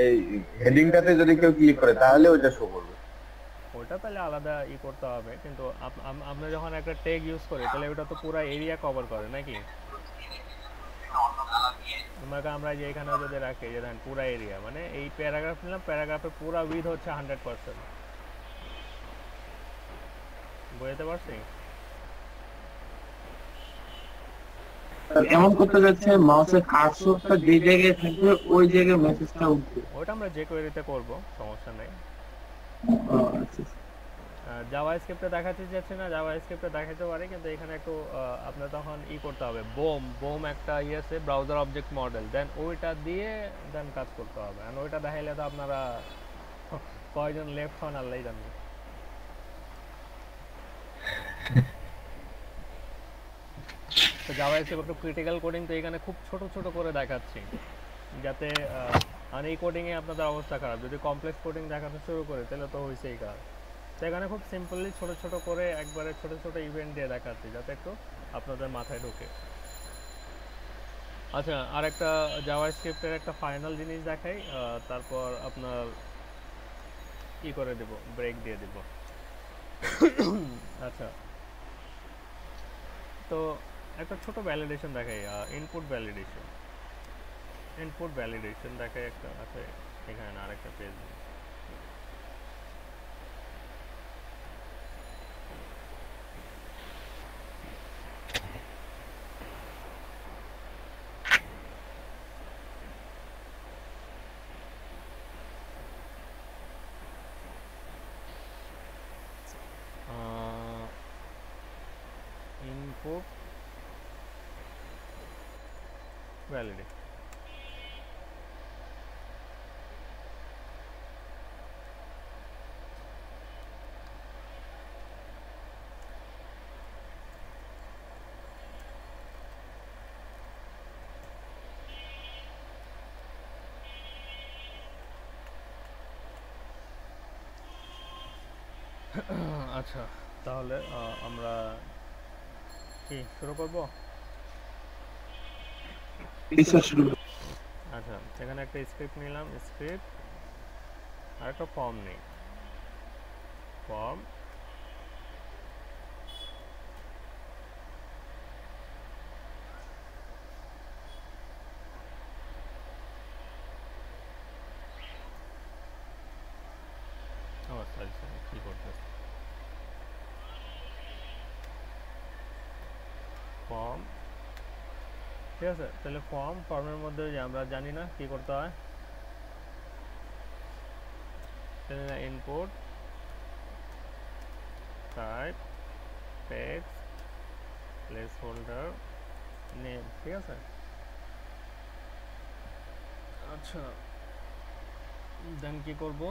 এই হেডিংটাতে যদি কেউ ক্লিক করে তাহলে ওইটা শো করবে। ওটা তাহলে আলাদা করতে হবে, কিন্তু আমরা যখন একটা ট্যাগ ইউজ করি তাহলে ওটা তো পুরো এরিয়া কভার করে নাকি? আমরা যে এখানে যদি রাখি, যে দেখেন পুরো এরিয়া, মানে এই প্যারাগ্রাফ নিলাম, প্যারাগ্রাফের পুরো উইথ হচ্ছে 100%। বুঝতে পারছি? এমন করতে যাচ্ছে মাউসের কার্সরটা যে জায়গায় থাকবে ওই জায়গায় মেসেজটা উঠবে। ওটা আমরা যে কোয়েরিতে করব, সমস্যা নেই। আচ্ছা। জাভা স্ক্রিপ্টে দেখাতে যাচ্ছে না, জাভা স্ক্রিপ্টে দেখাতে পারে, কিন্তু এখানে একটু আপনার তখন করতে হবে, বোম একটা আছে ব্রাউজার অবজেক্ট মডেল, দেন ওইটা দিয়ে দেন কাজ করতে হবে। আর ওইটা দেখাইলে তো আপনারা কয়জন লেফট হন আল্লাহই জানে। তো জাভা স্ক্রিপ্ট ক্রিটিক্যাল কোডিং তো এখানে খুব ছোট ছোট করে দেখাচ্ছি, যাতে আর এই কোডিংয়ে আপনাদের অবস্থা খারাপ। যদি কমপ্লেক্স কোডিং দেখাতে শুরু করে তাহলে তো হয়েছেই কাজ। তো এখানে খুব সিম্পলি ছোট ছোট করে একবারে ছোট ছোট ইভেন্ট দিয়ে দেখাচ্ছি, যাতে একটু আপনাদের মাথায় ঢোকে। আচ্ছা, আর একটা জাভা স্ক্রিপ্টের একটা ফাইনাল জিনিস দেখাই, তারপর আপনার করে দেব, ব্রেক দিয়ে দেব। আচ্ছা, তো একটা ছোট ভ্যালিডেশন দেখাই, ইনপুট ভ্যালিডেশন দেখাই একটা আছে এখানে, আরেকটা পেজ। ইনপুট ভ্যালিডেশন, আচ্ছা, তাহলে আমরা কি শুরু করব? আচ্ছা, এখানে একটা স্ক্রিপ্ট নিলাম, স্ক্রিপ্ট আর একটা ফর্ম নেই, ফর্ম আচ্ছা কি করতেছে ফর্ম ঠিক আছে তাহলে ফর্মের মধ্যে যে আমরা জানি না কি করতে হয় তাহলে input type text placeholder name ঠিক আছে আচ্ছা দেন কি করব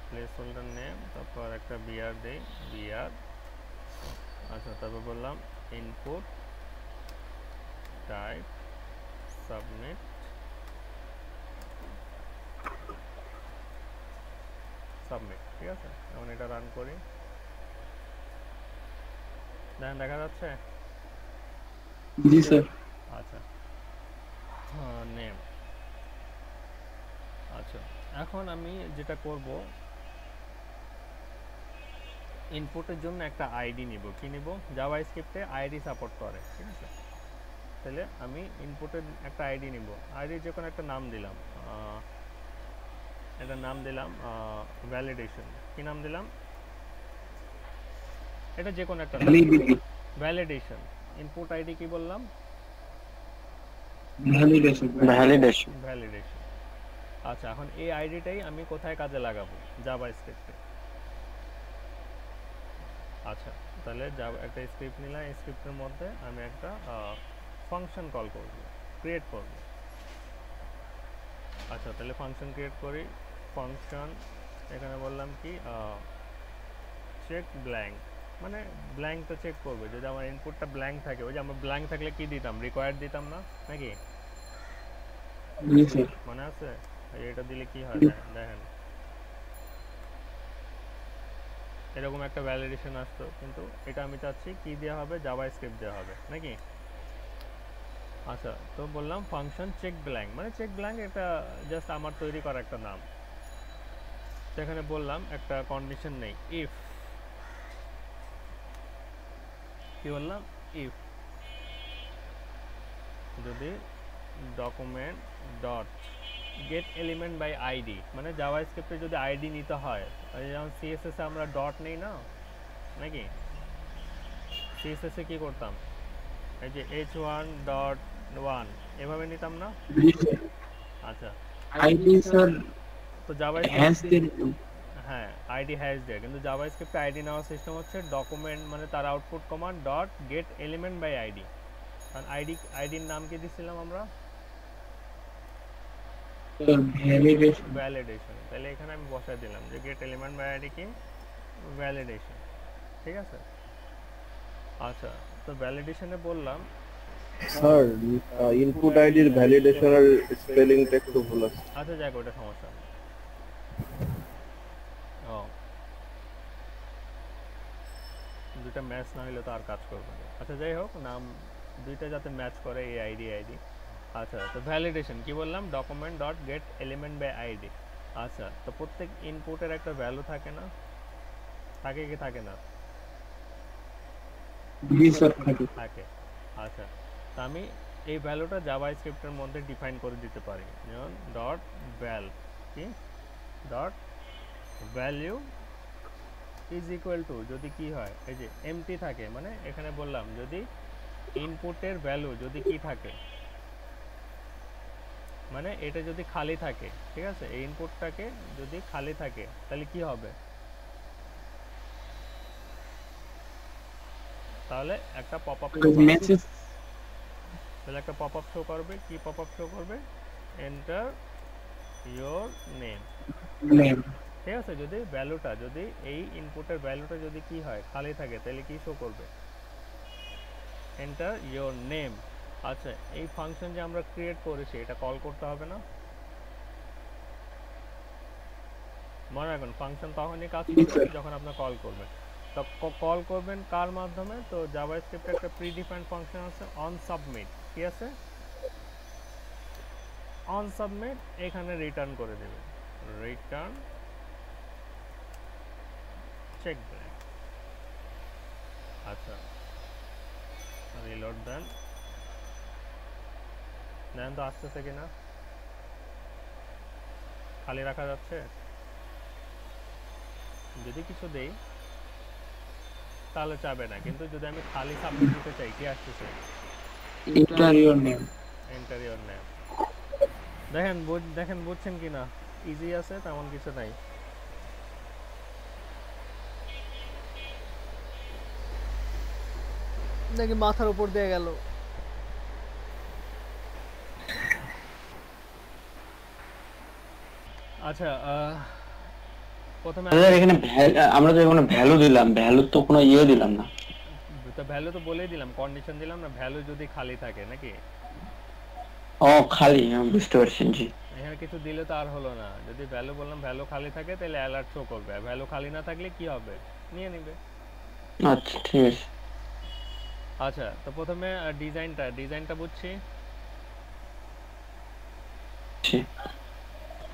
প্লেসহোল্ডার নেম তারপর একটা বিআর দেই বিআর আচ্ছা তারপর বললাম ইনপুট টাইপ সাবমিট সাবমিট ঠিক আছে এখন এটা রান করি দেন দেখা যাচ্ছে জি স্যার আচ্ছা নেম আচ্ছা এখন আমি যেটা করব ইনপুটের জন্য একটা আইডি নিব কি নিব জাভাস্ক্রিপ্টে আইডি সাপোর্ট করে ঠিক আছে তাহলে আমি ইনপুটের একটা আইডি নিব আইডি যে কোনো একটা নাম দিলাম এটা নাম দিলাম ভ্যালিডেশন কি নাম দিলাম এটা যে কোনো একটা ভ্যালিডেশন ইনপুট আইডি কি বললাম ভ্যালিডেশন ভ্যালিডেশন আচ্ছা এখন এই আইডিটাই আমি কোথায় কাজে লাগাবো জাভাস্ক্রিপ্টে আচ্ছা তাহলে একটা স্ক্রিপ্ট নিলাম এই স্ক্রিপ্টের মধ্যে আমি একটা ফাংশন কল করব ক্রিয়েট করব আচ্ছা তাহলে ফাংশন ক্রিয়েট করি ফাংশন এখানে বললাম কি চেক ব্ল্যাঙ্ক মানে ব্ল্যাঙ্কটা চেক করবে যদি আমার ইনপুটটা ব্ল্যাঙ্ক থাকে ওই যে আমরা ব্ল্যাঙ্ক থাকলে কি দিতাম রিকোয়ার্ড দিতাম না নাকি মনে আছে এটা দিলে কি হয় দেখেন এরকম একটা ভ্যালিডেশন আসতো কিন্তু এটা আমি চাচ্ছি কি দেওয়া হবে জাভাস্ক্রিপ্ট দেওয়া হবে নাকি আচ্ছা তো বললাম ফাংশন চেক ব্ল্যাঙ্ক মানে চেক ব্ল্যাঙ্ক এটা জাস্ট আমার তৈরি করা একটা নাম সেখানে বললাম একটা কন্ডিশন নেই ইফ কি বললাম ইফ যদি document dot get element by ID মানে জাভাস্ক্রিপ্টে যদি আইডি নিতে হয় যেমন সিএসএস এ আমরা ডট নেই না নাকি সিএসএস এ কি করতাম এই যে h1.1 এভাবে নিতাম না আচ্ছা আইডি স্যার তো জাভাস্ক্রিপ্ট হ্যাঁ আইডি হ্যাশ দেয় কিন্তু জাভাস্ক্রিপ্টে আইডি নেওয়ার সিস্টেম হচ্ছে ডকুমেন্ট মানে তার output command dot get element by ID কারণ আইডির নাম কি দিছিলাম আমরা ভ্যালিডেশন তাহলে এখানে আমি বসাই দিলাম যে গেট এলিমেন্ট বাই আইডি কি ভ্যালিডেশন ঠিক আছে আচ্ছা তো ভ্যালিডেশনে বললাম স্যার ইনপুট আইডির ভ্যালিডেশনের স্পেলিংটা একটু ভুল আছে আচ্ছা যাক ওটা সমস্যা নেই ও দুটো ম্যাচ না হলে তো আর কাজ করবে না আচ্ছা যাই হোক নাম দুইটা যাতে ম্যাচ করে এই আইডি আচ্ছা তো ভ্যালিডেশন কি বললাম document dot get element by ID আচ্ছা তো প্রত্যেক ইনপুটের একটা ভ্যালু থাকে না থাকে কি থাকে না থাকে আচ্ছা তো আমি এই ভ্যালুটা জাভাস্ক্রিপ্টের মধ্যে ডিফাইন করে দিতে পারি যেমন ডট ভ্যাল কি dot value is equal two যদি কি হয় এই যে এমটি থাকে মানে এখানে বললাম যদি ইনপুটের ভ্যালু যদি কি থাকে মানে এটা যদি খালি থাকে ঠিক আছে এই ইনপুটটাকে যদি খালি থাকে তাহলে কি হবে তাহলে একটা পপআপ মেসেজ তাহলে একটা পপআপ শো করবে কি পপআপ শো করবে এন্টার ইওর নেম ঠিক আছে যদি ভ্যালুটা যদি এই ইনপুটের ভ্যালুটা যদি কি হয় খালি থাকে তাহলে কি শো করবে এন্টার ইওর নেম আচ্ছা এই ফাংশন যে আমরা ক্রিয়েট করেছি এটা কল করতে হবে না মনে রাখুন ফাংশন তখনই কাজ করবে যখন আপনি কল করবেন তো কল করবেন কার মাধ্যমে তো জাভাস্ক্রিপ্টে একটা প্রিডিফাইন্ড ফাংশন আছে অন সাবমিট কি আছে অন সাবমিট এখানে রিটার্ন করে দেবে রিটার্ন চেক ব্ল্যাঙ্ক আচ্ছা রিলোড দেন তো আসতেছে কিনা খালি রাখা যাচ্ছে যদি কিছু দেই তাহলে চাবে না, কিন্তু যদি আমি খালি সাবমিট দিতে চাই কি আসতেছে ইন্টারিয়র নেম। Interior name. দেখেন বুঝছেন কিনা? ইজি আছে, তেমন কিছু নাই। নাকি মাথার উপর দিয়ে গেল। আচ্ছা প্রথমে এখানে আমরা তো এখানে ভ্যালু দিলাম, ভ্যালু তো কোনো ইয়ে দিলাম না। তো ভ্যালু তো বলেই দিলাম, কন্ডিশন দিলাম না, ভ্যালু যদি খালি থাকে নাকি। ও খালি, আমি বুঝতে পারছি। জি, এখানে কিছু দিলে তো আর হলো না। যদি ভ্যালু বললাম ভ্যালু খালি থাকে তাহলে অ্যালার্ট শো করবে, আর ভ্যালু খালি না থাকলে কি হবে, নিয়ে নেবে। আচ্ছা ঠিক আছে। আচ্ছা তো প্রথমে ডিজাইনটা বুঝছি।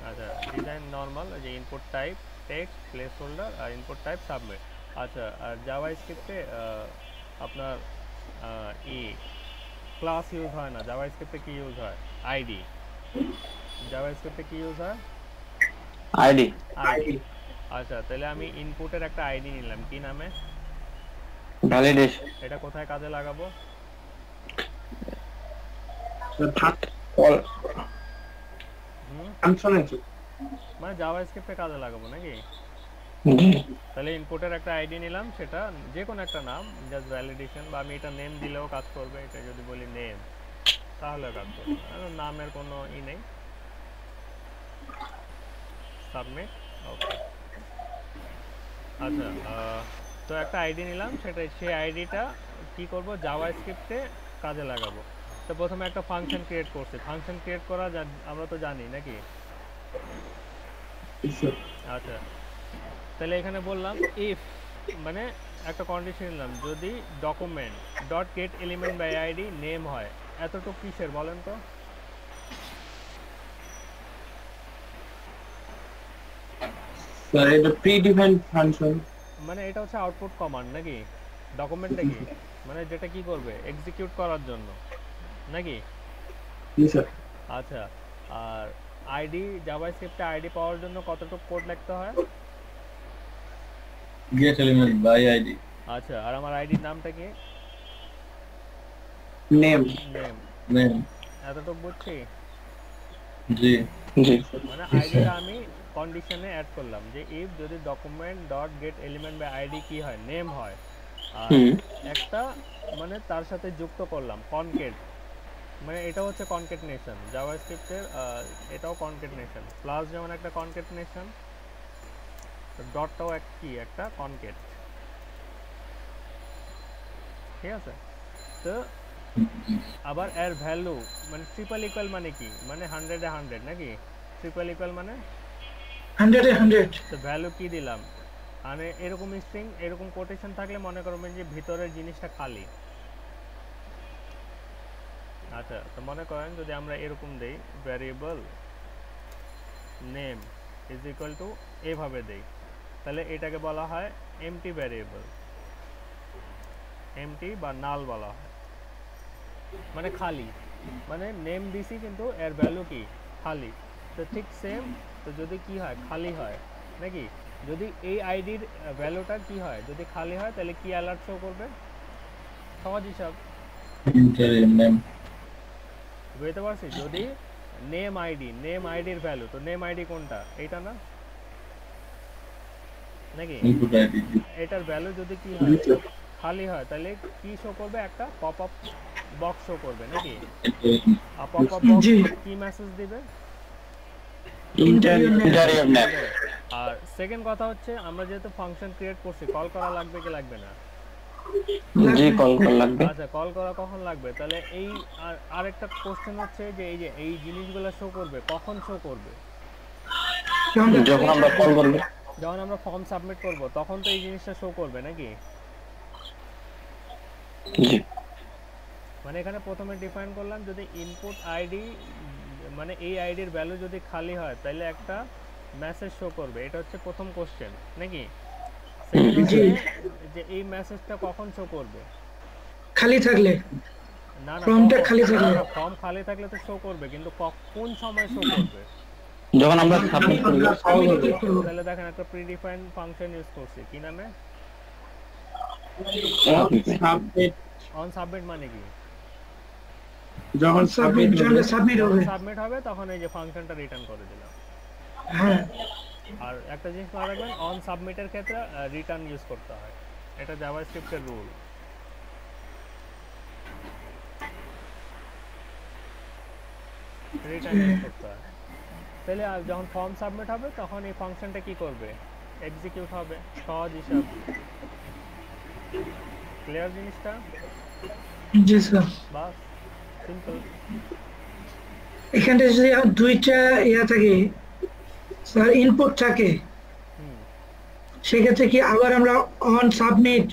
আচ্ছা ডিজাইন নরমাল, যে input type text place holder আর ইনপুট টাইপ সাবমিট। আচ্ছা আর জাভা স্ক্রিপ্টে আপনার ক্লাস ইউজ হয় না, জাভা স্ক্রিপ্টে কি ইউজ হয়? আইডি। জাভা স্ক্রিপ্টে কি ইউজ হয়? আইডি। আচ্ছা তাহলে আমি ইনপুটের একটা আইডি নিলাম, কি নামে? ভ্যালিডেশন। এটা কোথায় কাজে লাগাবো? মানে জাভা স্ক্রিপ্টে কাজে লাগাবো নাকি? তাহলে ইনপুটের একটা আইডি নিলাম, সেটা যে কোনো একটা নাম, জাস্ট ভ্যালিডেশন, বা আমি এটা নেম দিলেও কাজ করবে। এটা যদি বলি নেম তাহলে কাজ করবে, নামের কোনো নেই। সাবমিট। ওকে আচ্ছা তো একটা আইডি নিলাম, সেই আইডিটা কি করব, জাভা স্ক্রিপ্টে কাজে লাগাবো। তো প্রথমে একটা ফাংশন ক্রিয়েট করছি। ফাংশন ক্রিয়েট করা আমরা তো জানি নাকি। আচ্ছা তাহলে এখানে বললাম ইফ, মানে একটা কন্ডিশন নিলাম, যদি document dot get element by ID name হয়। এতটুকু কিসের বলেন তো? স্যার এটা প্রি-ডিফাইন্ড ফাংশন, মানে এটা হচ্ছে আউটপুট কমান্ড নাকি? ডকুমেন্টটা কি, মানে যেটা কি করবে, এক্সিকিউট করার জন্য নাকি? জি স্যার। আচ্ছা আর আইডি, জাভাস্ক্রিপ্টে আইডি পাওয়ার জন্য কতটুকু কোড লিখতে হয়? Get element by ID. আচ্ছা আর আমার আইডির নামটা কি? নেম। নেম। এতটুকু বুঝছি। জি জি। মানে আইডিটা আমি কন্ডিশনে অ্যাড করলাম যে ইফ যদি document dot get element by ID কি হয়, নেম হয়, আর একটা মানে তার সাথে যুক্ত করলাম কনকেট, মানে এটা হচ্ছে কনকেটনেশন জাভাস্ক্রিপ্টের। এটাও কনকেটনেশন, প্লাস যেমন একটা কনকেটনেশন, ডটটাও একটা কনকেট। ঠিক আছে। তো আবার এর ভ্যালু মানে ট্রিপল ইকুয়াল মানে কি, মানে 100 এ 100 নাকি? ট্রিপল ইকুয়াল মানে 100 এ 100। তো ভ্যালু কি দিলাম, মানে এরকম স্ট্রিং, এরকম কোটেশন থাকলে মনে করবেন যে ভিতরের জিনিসটা খালি। আচ্ছা তো মনে করেন যদি আমরা এরকম দেই variable name is equal two এভাবে দেই, তাহলে এটাকে বলা হয় এমটি ভ্যারিয়েবল, এমটি বা নাল বলা হয়, মানে খালি। মানে নেম দিছি কিন্তু এর ভ্যালু কি, খালি। তো ঠিক সেম, তো যদি কি হয়, খালি হয় নাকি, যদি এই আইডির ভ্যালুটা কি হয়, যদি খালি হয় তাহলে কি অ্যালার্ট শো করবে? সহজ হিসাব, নেম। বুঝতে পারছি। যদি নেম আইডির ভ্যালু, তো নেম আইডি কোনটা, এইটা না নাকি? এটার ভ্যালু যদি কি হয়, খালি হয়, তাহলে কি শো করবে, একটা পপ আপ বক্স শো করবে নাকি? আর পপ আপ বক্স কি মেসেজ দিবে? Enter your name. আর সেকেন্ড কথা হচ্ছে, আমরা যেহেতু ফাংশন ক্রিয়েট করছি, কল করা লাগবে কি লাগবে না? জি, কল করা লাগবে। আচ্ছা কল করা কখন লাগবে? তাহলে এই আরেকটা কোশ্চেন হচ্ছে যে এই জিনিসগুলো শো করবে কখন, শো করবে যখন আমরা কল করব, যখন আমরা ফর্ম সাবমিট করব, তখন তো এই জিনিসটা শো করবে নাকি? জি। মানে এখানে প্রথমে ডিফাইন করলাম, যদি ইনপুট আইডি মানে এই আইডির ভ্যালু যদি খালি হয় তাহলে একটা মেসেজ শো করবে, এটা হচ্ছে প্রথম কোশ্চেন নাকি? যে এই মেসেজটা কখন শো করবে? খালি থাকলে, না না, ফর্মটা খালি থাকলে, ফর্ম খালি থাকলে তো শো করবে, কিন্তু কোন সময় শো করবে? যখন আমরা সাবমিট করি সাবমিট ক্লিক করব তাহলে দেখেন একটা প্রিডিফাইন ফাংশন ইউজ করছি কি নামে সাবমিট অন সাবমিট মানে কি যখন সাবমিট যখন সাবমিট হবে সাবমিট হবে তখন এই যে ফাংশনটা রিটার্ন করে দিলাম হ্যাঁ আর একটা জিনিস মনে রাখবেন অন সাবমিটের ক্ষেত্রে রিটার্ন ইউজ করতে হয় এটা জাভাস্ক্রিপ্টের রুল রিটার্ন ইউজ করতে হয় তাহলে আর যখন ফর্ম সাবমিট হবে তখন এই ফাংশনটা কি করবে এক্সিকিউট হবে সহজ হিসাব ক্লিয়ার জিনিসটা জি স্যার বাস সিম্পল এখানে যদি দুইটা ইয়া থাকে স্যার ইনপুট থাকে সেক্ষেত্রে কি আবার আমরা অন সাবমিট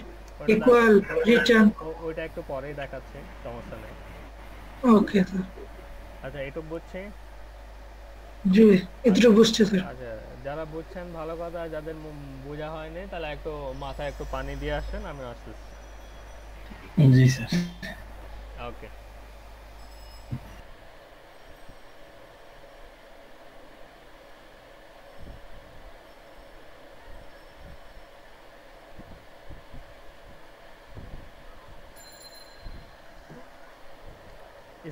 ইকুয়াল রিটার্ন ওইটা একটু পরেই দেখাচ্ছে সমস্যা নেই ওকে স্যার আচ্ছা এটুক বুঝছি জি এতটুকু বুঝছি স্যার আচ্ছা যারা বুঝছেন ভালো কথা যাদের বোঝা হয়নি তাহলে একটু মাথায় একটু পানি দিয়ে আসেন আমি আসতেছি জি স্যার ওকে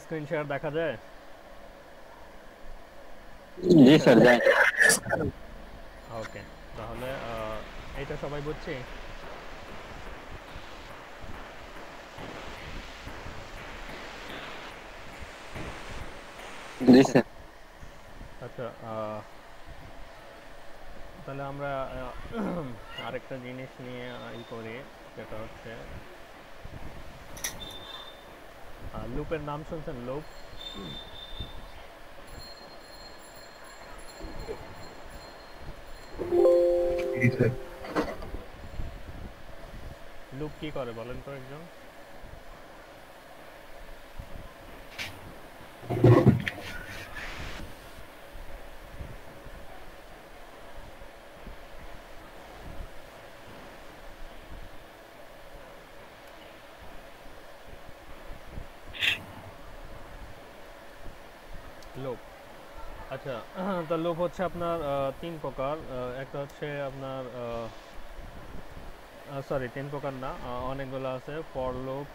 স্ক্রিন শেয়ার দেখা যায় জি স্যার যাই ওকে তাহলে এইটা সবাই বুঝছি জি স্যার আচ্ছা তাহলে আমরা আরেকটা জিনিস নিয়ে ই করি যেটা হচ্ছে লুপের নাম শুনছেন লুপ লুপ কি করে বলেন তো একজন লুপ আচ্ছা তো লুপ হচ্ছে আপনার তিন প্রকার একটা হচ্ছে আপনার সরি তিন প্রকার না অনেকগুলো আছে for loop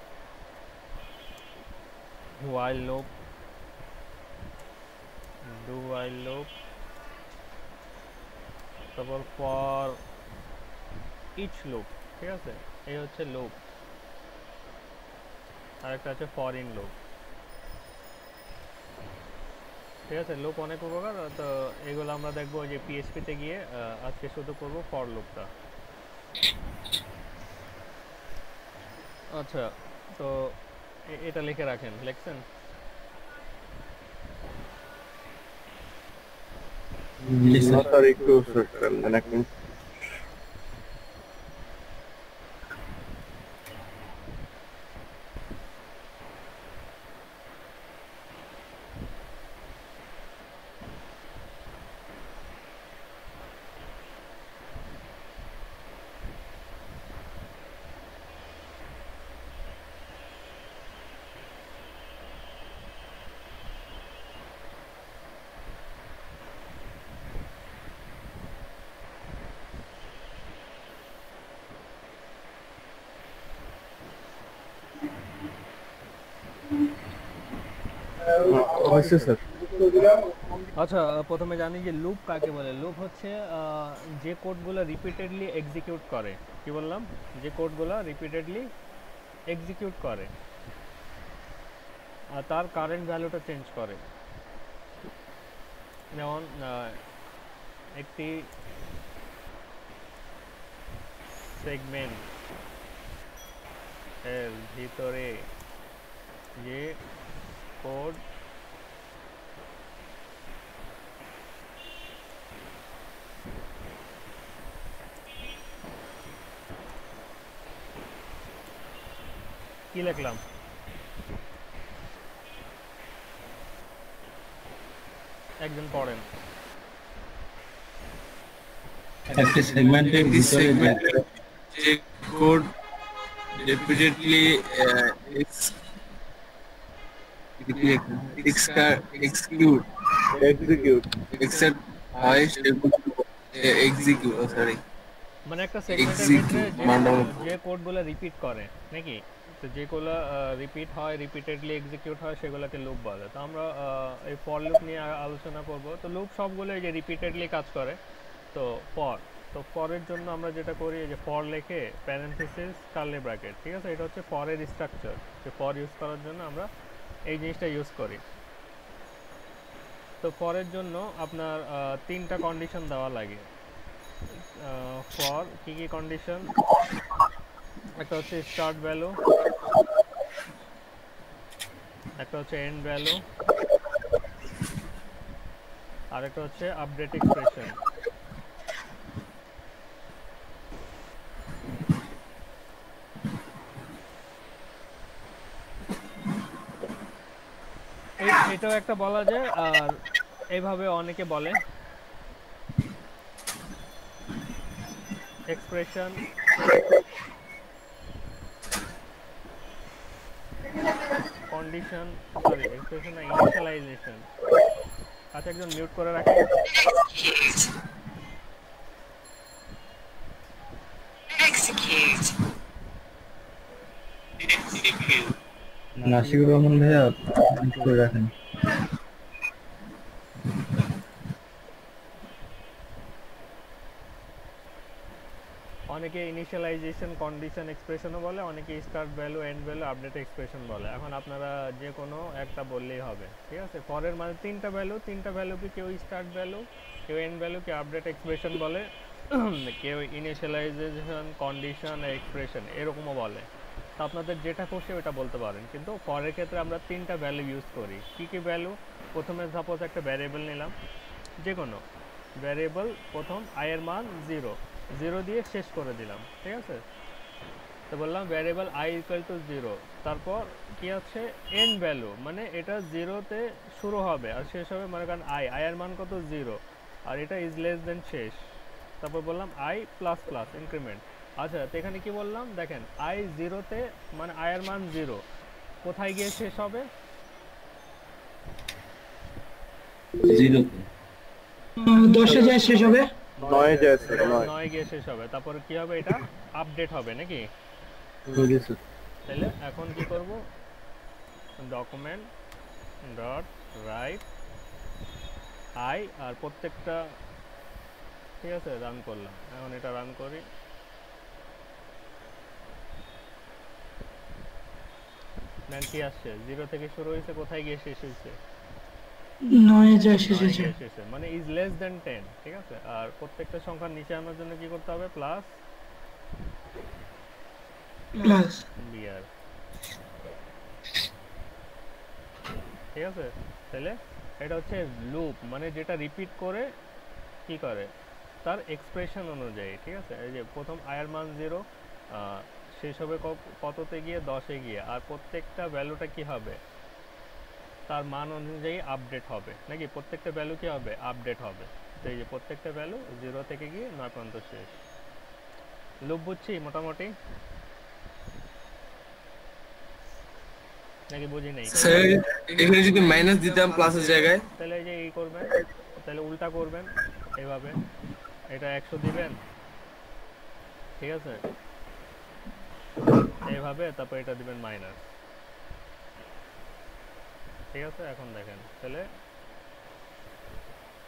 while loop do while loop তারপর for each loop ঠিক আছে এই হচ্ছে loop আর একটা আছে for in loop ঠিক আছে লুপ অনেক প্রকার তো এগুলো আমরা দেখবো যে PHP তে গিয়ে আজকে শুধু করব for loopটা আচ্ছা তো এটা লিখে রাখেন লিখছেন স্যার একটু এক মিনিট স্যার আচ্ছা প্রথমে জানি যে লুপ কাকে বলে লুপ হচ্ছে যে কোডগুলো রিপিটেডলি এক্সিকিউট করে কি বললাম যে কোডগুলো রিপিটেডলি এক্সিকিউট করে আর তার কারেন্ট ভ্যালুটা চেঞ্জ করে যেমন একটি সেগমেন্ট এর ভিতরে যে কোড কি লিখলাম একজন পড়েন একটা সেগমেন্টের ভিতরে যে code repeatedly execute execute except হয় সেগুলো এক্সিকিউট সরি মানে একটা সেগমেন্টের Execute, ভিতরে মানে- যে কোডগুলো রিপিট করে নাকি, তো যেগুলো রিপিট হয়, রিপিটেডলি এক্সিকিউট হয়, সেগুলোকে লুপ বলে। তো আমরা এই ফর লুপ নিয়ে আলোচনা করব। তো লুপ সবগুলো এই যে রিপিটেডলি কাজ করে। তো ফরের জন্য আমরা যেটা করি, এই যে ফর লিখে প্যারেনথেসিস কার্লি ব্র্যাকেট, ঠিক আছে, এটা হচ্ছে ফরের স্ট্রাকচার। যে ফর ইউজ করার জন্য আমরা এই জিনিসটা ইউজ করি। তো ফরের জন্য আপনার তিনটা কন্ডিশন দেওয়া লাগে। ফর কি কি কন্ডিশন? একটা হচ্ছে স্টার্ট ভ্যালু, একটা হচ্ছে এন্ড ভ্যালু, আর একটা হচ্ছে আপডেট এক্সপ্রেশন। এটাও একটা বলা যায়, আর এইভাবে অনেকে বলে এক্সপ্রেশন, কন্ডিশন, সরি এক্সপ্রেশন না, ইনিশিয়ালাইজেশন। আচ্ছা, একজন মিউট করে রাখেন। নাসিকুর রহমান ভাইয়া করে রাখেন। অনেকে ইনিশিয়ালাইজেশন, কন্ডিশন, এক্সপ্রেশনও বলে, অনেকে start value, end value, update expression বলে। এখন আপনারা যে কোনো একটা বললেই হবে, ঠিক আছে। ফরের মানে তিনটা ভ্যালুকে কেউ স্টার্ট ভ্যালু, কেউ এন্ড ভ্যালু, কেউ আপডেট এক্সপ্রেশন বলে, কেউ ইনিশিয়ালাইজেশন, কন্ডিশন, এক্সপ্রেশন এরকমও বলে। তো আপনাদের যেটা খুশি ওটা বলতে পারেন, কিন্তু ফরের ক্ষেত্রে আমরা তিনটা ভ্যালু ইউজ করি। কী কী ভ্যালু? প্রথমে সাপোজ একটা ভ্যারিয়েবল নিলাম, যে কোনো ভ্যারিয়েবল, প্রথম আয়ের মান 0 দিয়ে শেষ করে দিলাম, ঠিক আছে। তো বললাম ভ্যারিয়েবল আই ইকুয়াল টু 0, তারপর কি আছে এন্ড ভ্যালু, মানে এটা 0-তে শুরু হবে আর শেষ হবে, মানে কারণ আয়ের মান কত 0, আর এটা ইজ লেস দেন শেষ। তারপর বললাম আই প্লাস প্লাস ইনক্রিমেন্ট। আচ্ছা, তো এখানে কি বললাম দেখেন, আই 0-তে মানে আয়ের মান 0, কোথায় গিয়ে শেষ হবে? 0 10-এ যায় শেষ হবে। 9 যাচ্ছে 9 গিয়ে শেষ হবে। তারপর কি হবে? এটা আপডেট হবে নাকি? তাহলে এখন কি করব? ডকুমেন্ট ডট রাইট আই, আর প্রত্যেকটা, ঠিক আছে, রান করলাম। এখন এটা রান করি। দেন কি আসছে? 0 থেকে শুরু হয়েছে, কোথায় গিয়ে শেষ হয়েছে? 9-এ যায় শেষ 9 হয়েছে। গিয়ে শেষ হয়েছে, মানে ইজ লেস দেন 10, ঠিক আছে। আর প্রত্যেকটা সংখ্যার নিচে আনার জন্য কি করতে হবে? প্লাস প্লাস বিআর, ঠিক আছে। তাহলে এটা হচ্ছে লুপ, মানে যেটা রিপিট করে কি করে তার এক্সপ্রেশন অনুযায়ী, ঠিক আছে। এই যে প্রথম আয়ের মান 0, শেষ হবে কততে গিয়ে? 10-এ গিয়ে। আর প্রত্যেকটা ভ্যালুটা কি হবে? তার মান অনুযায়ী আপডেট হবে নাকি? প্রত্যেকটা ভ্যালু কি হবে? আপডেট হবে। তো এই যে প্রত্যেকটা ভ্যালু 0 থেকে গিয়ে 9 পর্যন্ত শেষ। লুপ বুঝছি মোটামুটি, নাকি বুঝি নেই? স্যার এখানে যদি মাইনাস দিতাম প্লাসের জায়গায়, তাহলে এই যে এই করবেন, তাহলে উল্টা করবেন এইভাবে, এটা 100 দিবেন, ঠিক আছে, এইভাবে, তারপর এটা দিবেন মাইনাস, ঠিক আছে। এখন দেখেন তাহলে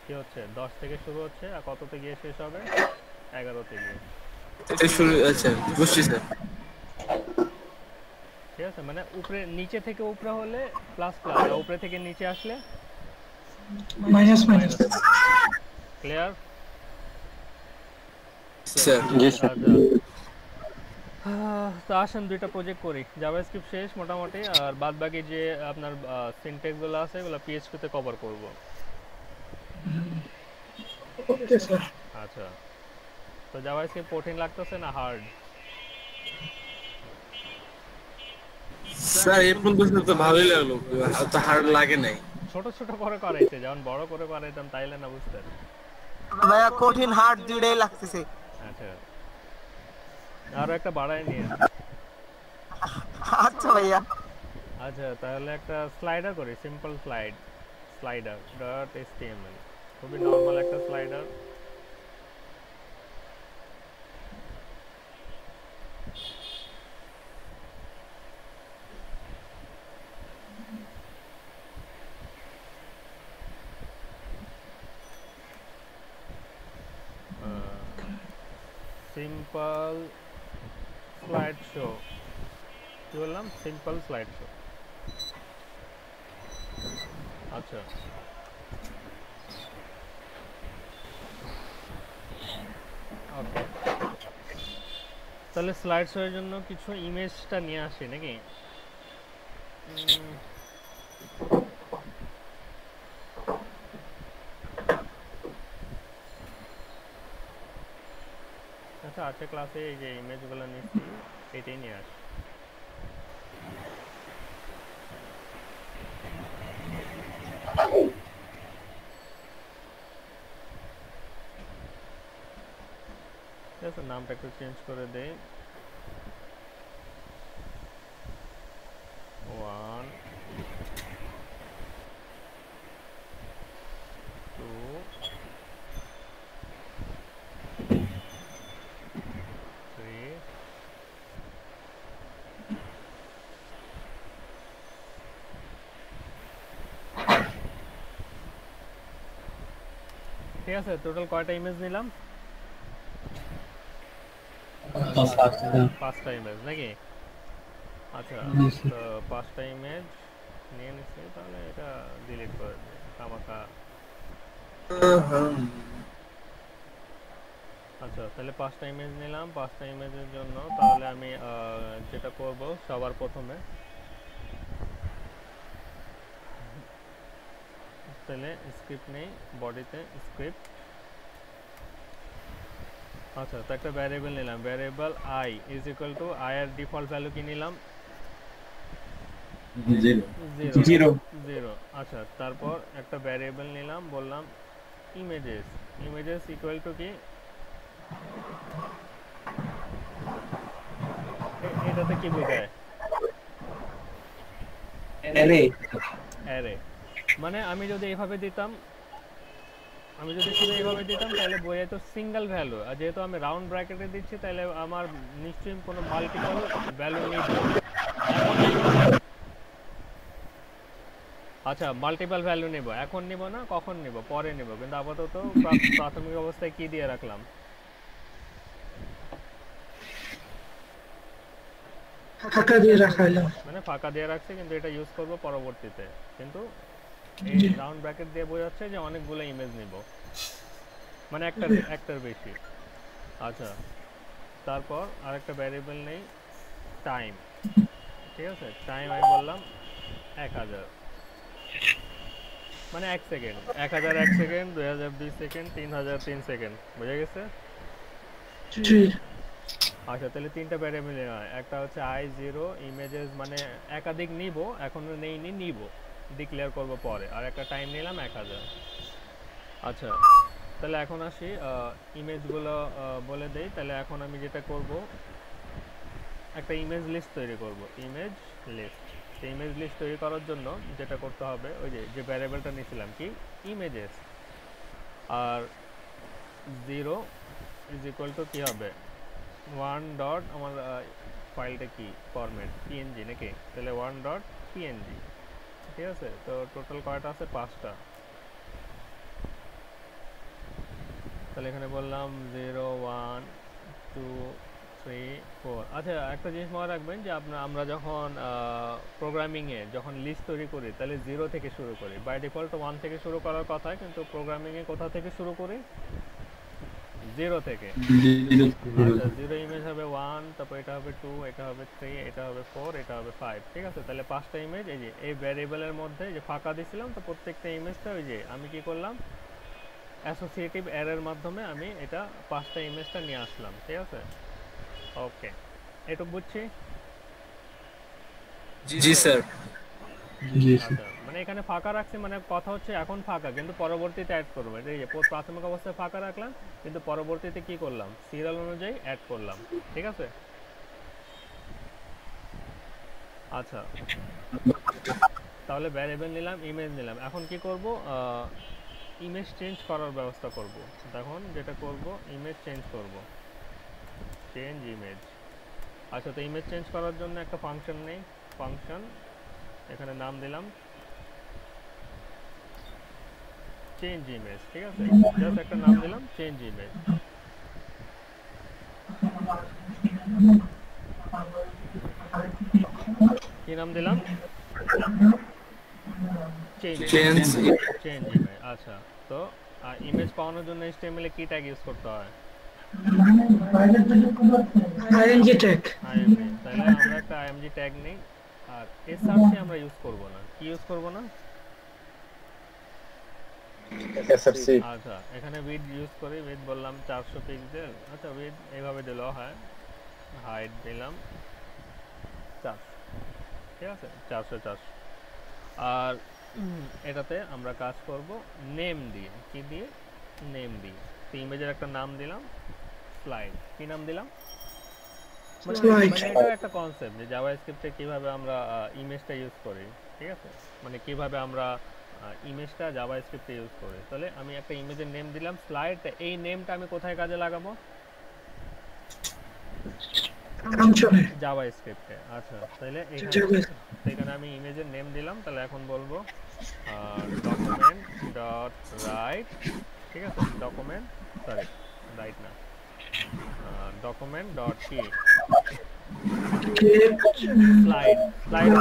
কি হচ্ছে? 10 থেকে শুরু হচ্ছে, আর কততে গিয়ে শেষ হবে? 11-তে গিয়ে। আচ্ছা বুঝছি স্যার। ঠিক আছে, মানে উপরে নিচে থেকে উপরে হলে প্লাস প্লাস, আর উপরে থেকে নিচে আসলে মাইনাস মাইনাস। ক্লিয়ার? স্যার জি স্যার। তো আসেন দুইটা প্রজেক্ট করি। জাভাস্ক্রিপ্ট শেষ মোটামুটি, আর বাদ বাকি যে আপনার সিনট্যাক্সগুলো আছে এগুলো পিএইচপিতে কভার করব। Okay sir. আচ্ছা, তো জাভাস্ক্রিপ্ট কঠিন লাগতেছে না হার্ড? স্যার এই পর্যন্ত তো ভালোই লাগলো, তো হার্ড লাগে নাই। ছোট ছোট করে করাইছে, যেমন বড় করে করাইতাম তাইলে না বুঝতেন। ভাইয়া কঠিন হার্ড দুইটাই লাগতেছে। আচ্ছা, আরো একটা বাড়ায় নিয়ে। আচ্ছা ভাইয়া। আচ্ছা, তাহলে একটা স্লাইডার করি, simple slide. Slider dot HTML, খুবই নর্মাল একটা স্লাইডার। সিম্পল স্লাইড শো, কি বললাম? Simple slide show. আচ্ছা, ওকে, তাহলে স্লাইড শো এর জন্য কিছু ইমেজটা নিয়ে আসি নাকি? আচ্ছা, আজকে ক্লাসে এই যে ইমেজগুলো নিচ্ছি এটাই নিয়ে আসি। ঠিক আছে, নামটা একটু চেঞ্জ করে দেই। 1 2 3 ঠিক আছে, টোটাল কয়টা ইমেজ নিলাম? 5টা ইমেজ নাকি? আচ্ছা, তো 5টা ইমেজ নিয়ে নিচ্ছি, তাহলে এটা ডিলিট করে দিই কামাকা। আচ্ছা, তাহলে 5টা ইমেজ নিলাম। 5টা ইমেজের জন্য তাহলে আমি যেটা করব, সবার প্রথমে তাহলে স্ক্রিপ্ট নেই, বডিতে স্ক্রিপ্ট। আচ্ছা, তো একটা ভ্যারিয়েবল নিলাম, variable I is equal two, I এর ডিফল্ট ভ্যালু কি নিলাম? 0। আচ্ছা, তারপর একটা ভ্যারিয়েবল নিলাম, বললাম ইমেজেস, ইমেজেস ইকুয়াল টু কি? এটাতে কি বোঝায়? অ্যারে। মানে আমি যদি এইভাবে দিতাম, শুধু এইভাবে দিতাম তাহলে বোঝায় তো সিঙ্গেল ভ্যালু, আর যেহেতু আমি রাউন্ড ব্র্যাকেটে দিচ্ছি তাহলে আমার নিশ্চয়ই কোনো মাল্টিপল ভ্যালু নিব। আচ্ছা, মাল্টিপল ভ্যালু নেব, এখন নিব না, কখন নিব? পরে নিব, কিন্তু আপাতত প্রাথমিক অবস্থায় কি দিয়ে রাখলাম? ফাঁকা দিয়ে রাখা হলো, মানে ফাঁকা দিয়ে রাখছি, কিন্তু এটা ইউজ করব পরবর্তীতে। কিন্তু এই রাউন্ড ব্র্যাকেট দিয়ে বোঝাচ্ছে যে অনেকগুলো ইমেজ নিব, মানে একটার বেশি। আচ্ছা, তারপর আরেকটা ভ্যারিয়েবল নেই টাইম। ঠিক আছে, টাইম আমি বললাম 1000, মানে 1 সেকেন্ড। 1000 1 second, 2000 2 second, 3000 3 second. বুঝে গেছে? আচ্ছা, তাহলে 3টা ভ্যারিয়েবল হয়, একটা হচ্ছে i0 ইমেজেস, মানে একাধিক নিব, এখনো নেইনি, নিব, ডিক্লেয়ার করব পরে। আর একটা টাইম নিলাম 1000। আচ্ছা, তাহলে এখন আসি ইমেজগুলো বলে দেই। তাহলে এখন আমি যেটা করব, একটা ইমেজ লিস্ট তৈরি করব, ইমেজ লিস্ট। সেই ইমেজ লিস্ট তৈরি করার জন্য যেটা করতে হবে, ওই যে ভ্যারিয়েবলটা নিয়েছিলাম কি, ইমেজেস, আর 0 ইজ ইকুয়াল টু কি হবে, 1 ডট, আমার ফাইলটা কি ফরম্যাট, পিএনজি নাকি? তাহলে 1 ডট পিএনজি। ঠিক আছে, তো টোটাল কয়টা আছে? 5টা। তাহলে এখানে বললাম 0 1 2 3 4। আচ্ছা, একটা জিনিস মনে রাখবেন যে আমরা যখন প্রোগ্রামিংয়ে যখন লিস্ট তৈরি করি তাহলে 0 থেকে শুরু করি। বাই ডিফল্ট 1 থেকে শুরু করার কথা, কিন্তু প্রোগ্রামিংয়ে কোথা থেকে শুরু করি? 0 থেকে। আচ্ছা, 0 ইমেজ হবে 1, তারপর এটা হবে 2, এটা হবে 3, এটা হবে 4, এটা হবে 5। ঠিক আছে, তাহলে 5টা ইমেজ এই যে এই ভ্যারিয়েবলের মধ্যে যে ফাঁকা দিয়েছিলাম, তো প্রত্যেকটা ইমেজটা ওই যে আমি কি করলাম, অ্যাসোসিয়েটিভ অ্যারের মাধ্যমে আমি এটা 5টা ইমেজটা নিয়ে আসলাম। ঠিক আছে, ওকে, এটুকু বুঝছি? জি স্যার। আচ্ছা, মানে এখানে ফাঁকা রাখছি, মানে কথা হচ্ছে এখন ফাঁকা, কিন্তু পরবর্তীতে অ্যাড করবো। এই যে প্রাথমিক অবস্থায় ফাঁকা রাখলাম, কিন্তু পরবর্তীতে কি করলাম, সিরিয়াল অনুযায়ী অ্যাড করলাম। ঠিক আছে, আচ্ছা, তাহলে ভ্যারিয়েবল নিলাম, ইমেজ নিলাম। এখন কি করব, ইমেজ চেঞ্জ করার ব্যবস্থা করব। এখন যেটা করব, ইমেজ চেঞ্জ করব, চেঞ্জ ইমেজ। আচ্ছা, তো ইমেজ চেঞ্জ করার জন্য একটা ফাংশন নেই, ফাংশন এখানে নাম দিলাম চেঞ্জ ইমেজ। ঠিক আছে, জাস্ট একটা নাম দিলাম চেঞ্জ ইমেজ। কি নাম দিলাম? Change image. আচ্ছা, তো ইমেজ পাওয়ানোর জন্য HTML এ কি ট্যাগ ইউজ করতে হয়? ING tag. তাহলে আমরা একটা IMG ট্যাগ নেই, আর src আমরা ইউজ করব না। কি ইউজ করব না? src। আচ্ছা, এখানে উইডথ ইউজ করি, উইডথ বললাম 400 পিক্সেল। আচ্ছা, উইডথ এইভাবে দিলেও হয়, হাইট দিলাম 400। ঠিক আছে, 400। আর এটাতে আমরা কাজ করব নেম দিয়ে। কি দিয়ে? নেম দিয়ে। তো ইমেজের একটা নাম দিলাম স্লাইড। কি নাম দিলাম? মানে এটা একটা কনসেপ্ট যে জাভাস্ক্রিপ্টে কিভাবে আমরা ইমেজটা ইউজ করি। ঠিক আছে, মানে কিভাবে আমরা ইমেজটা জাভাস্ক্রিপ্টে ইউজ করি। তাহলে আমি একটা ইমেজের নেম দিলাম স্লাইড। এই নেমটা আমি কোথায় কাজে লাগাবো? জাভাস্ক্রিপ্টে। আচ্ছা, তাহলে এখানে আমি ইমেজের নেম দিলাম। তাহলে এখন বলবো ডকুমেন্ট ডট রাইট। ঠিক আছে, ডকুমেন্ট, সরি রাইট না, ডকুমেন্ট ডট কি স্লাইড। স্লাইড।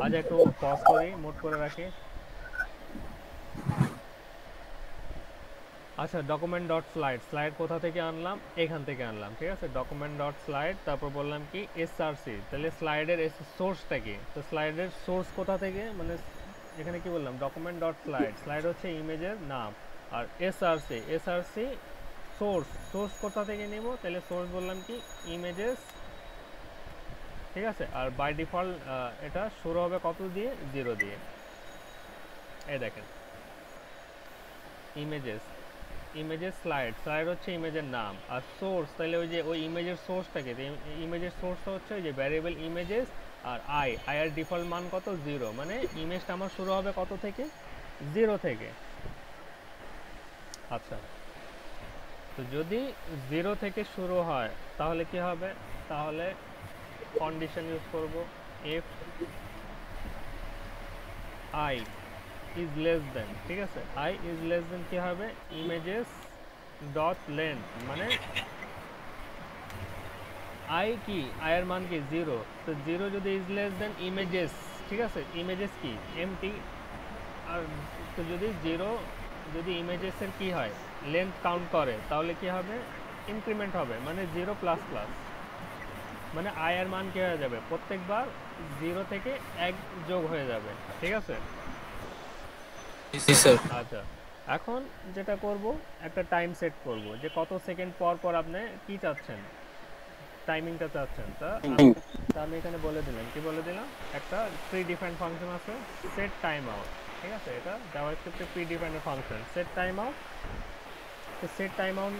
আজ একটু পজ করি, মোড করে রাখি। আচ্ছা, ডকুমেন্ট ডট স্লাইড। স্লাইড কোথা থেকে আনলাম? এখান থেকে আনলাম। ঠিক আছে, ডকুমেন্ট ডট স্লাইড, তারপর বললাম কি src। তাহলে স্লাইডের সোর্সটা কি? তো স্লাইডের সোর্স কোথা থেকে, মানে এখানে কি বললাম? Document dot slide. স্লাইড হচ্ছে ইমেজের নাম, আর src সোর্স কোথা থেকে নিব? তাহলে সোর্স বললাম কি ইমেজেস। ঠিক আছে, আর বাই ডিফল্ট এটা শুরু হবে কত দিয়ে? 0 দিয়ে। এই দেখেন ইমেজেস স্লাইড হচ্ছে ইমেজের নাম, আর সোর্স তাহলে ওই যে ওই ইমেজের সোর্সটাকে, ইমেজের সোর্সটা হচ্ছে ওই যে ভ্যারিয়েবল ইমেজেস, আর আই এর ডিফল্ট মান কত? 0। মানে ইমেজটা আমার শুরু হবে কত থেকে? 0 থেকে। আচ্ছা, তো যদি 0 থেকে শুরু হয় তাহলে কি হবে? তাহলে কন্ডিশন ইউজ করব, if I is less than. ঠিক আছে, আই ইজ লেস দেন কি হবে? ইমেজেস ডট লেন্থ, মানে আই কি, আই এর মান কি? 0। তো 0 যদি ইজ লেস দেন ইমেজেস। ঠিক আছে, ইমেজেস কি? এমটি। আর তো যদি 0 যদি ইমেজেসের কি হয়? লেন্থ কাউন্ট করে, তাহলে কি হবে? ইনক্রিমেন্ট হবে, মানে 0 প্লাস প্লাস, মানে আই এর মান কি হয়ে যাবে? প্রত্যেকবার 0 থেকে 1 যোগ হয়ে যাবে। ঠিক আছে। আচ্ছা, এখন যেটা করব, একটা টাইম সেট করব যে কত সেকেন্ড পর পর আপনি কি চাচ্ছেন, টাইমিংটা চাচ্ছেন। তা আমি এখানে বলে দিলাম, কি বলে দিলাম? একটা প্রি ডিফাইন্ড ফাংশন আছে সেট টাইম আউট। ঠিক আছে, এটা জাভাস্ক্রিপ্টে pre defined function set time out. তো সেট টাইম আউট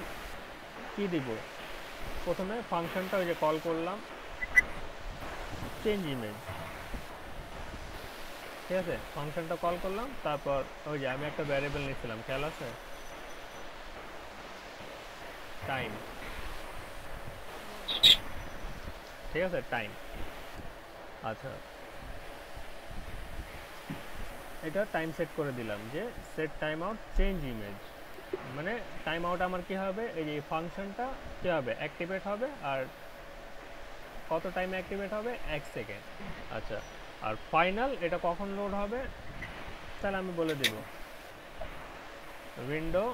কি দিব? প্রথমে ফাংশনটা ওই যে কল করলাম চেঞ্জ ইমেজ। ঠিক আছে, ফাংশনটা কল করলাম, তারপর ওই যে আমি একটা ভ্যারিয়েবল নিয়েছিলাম, খেয়াল আছে? টাইম। ঠিক আছে, টাইম। আচ্ছা, এটা টাইম সেট করে দিলাম যে set time out change image. মানে টাইম আউট আমার কি হবে? এই যে ফাংশনটা কি হবে? অ্যাক্টিভেট হবে, আর কত টাইমে অ্যাক্টিভেট হবে? 1 সেকেন্ড। আচ্ছা, আর ফাইনাল এটা কখন লোড হবে? তাহলে আমি বলে দেব window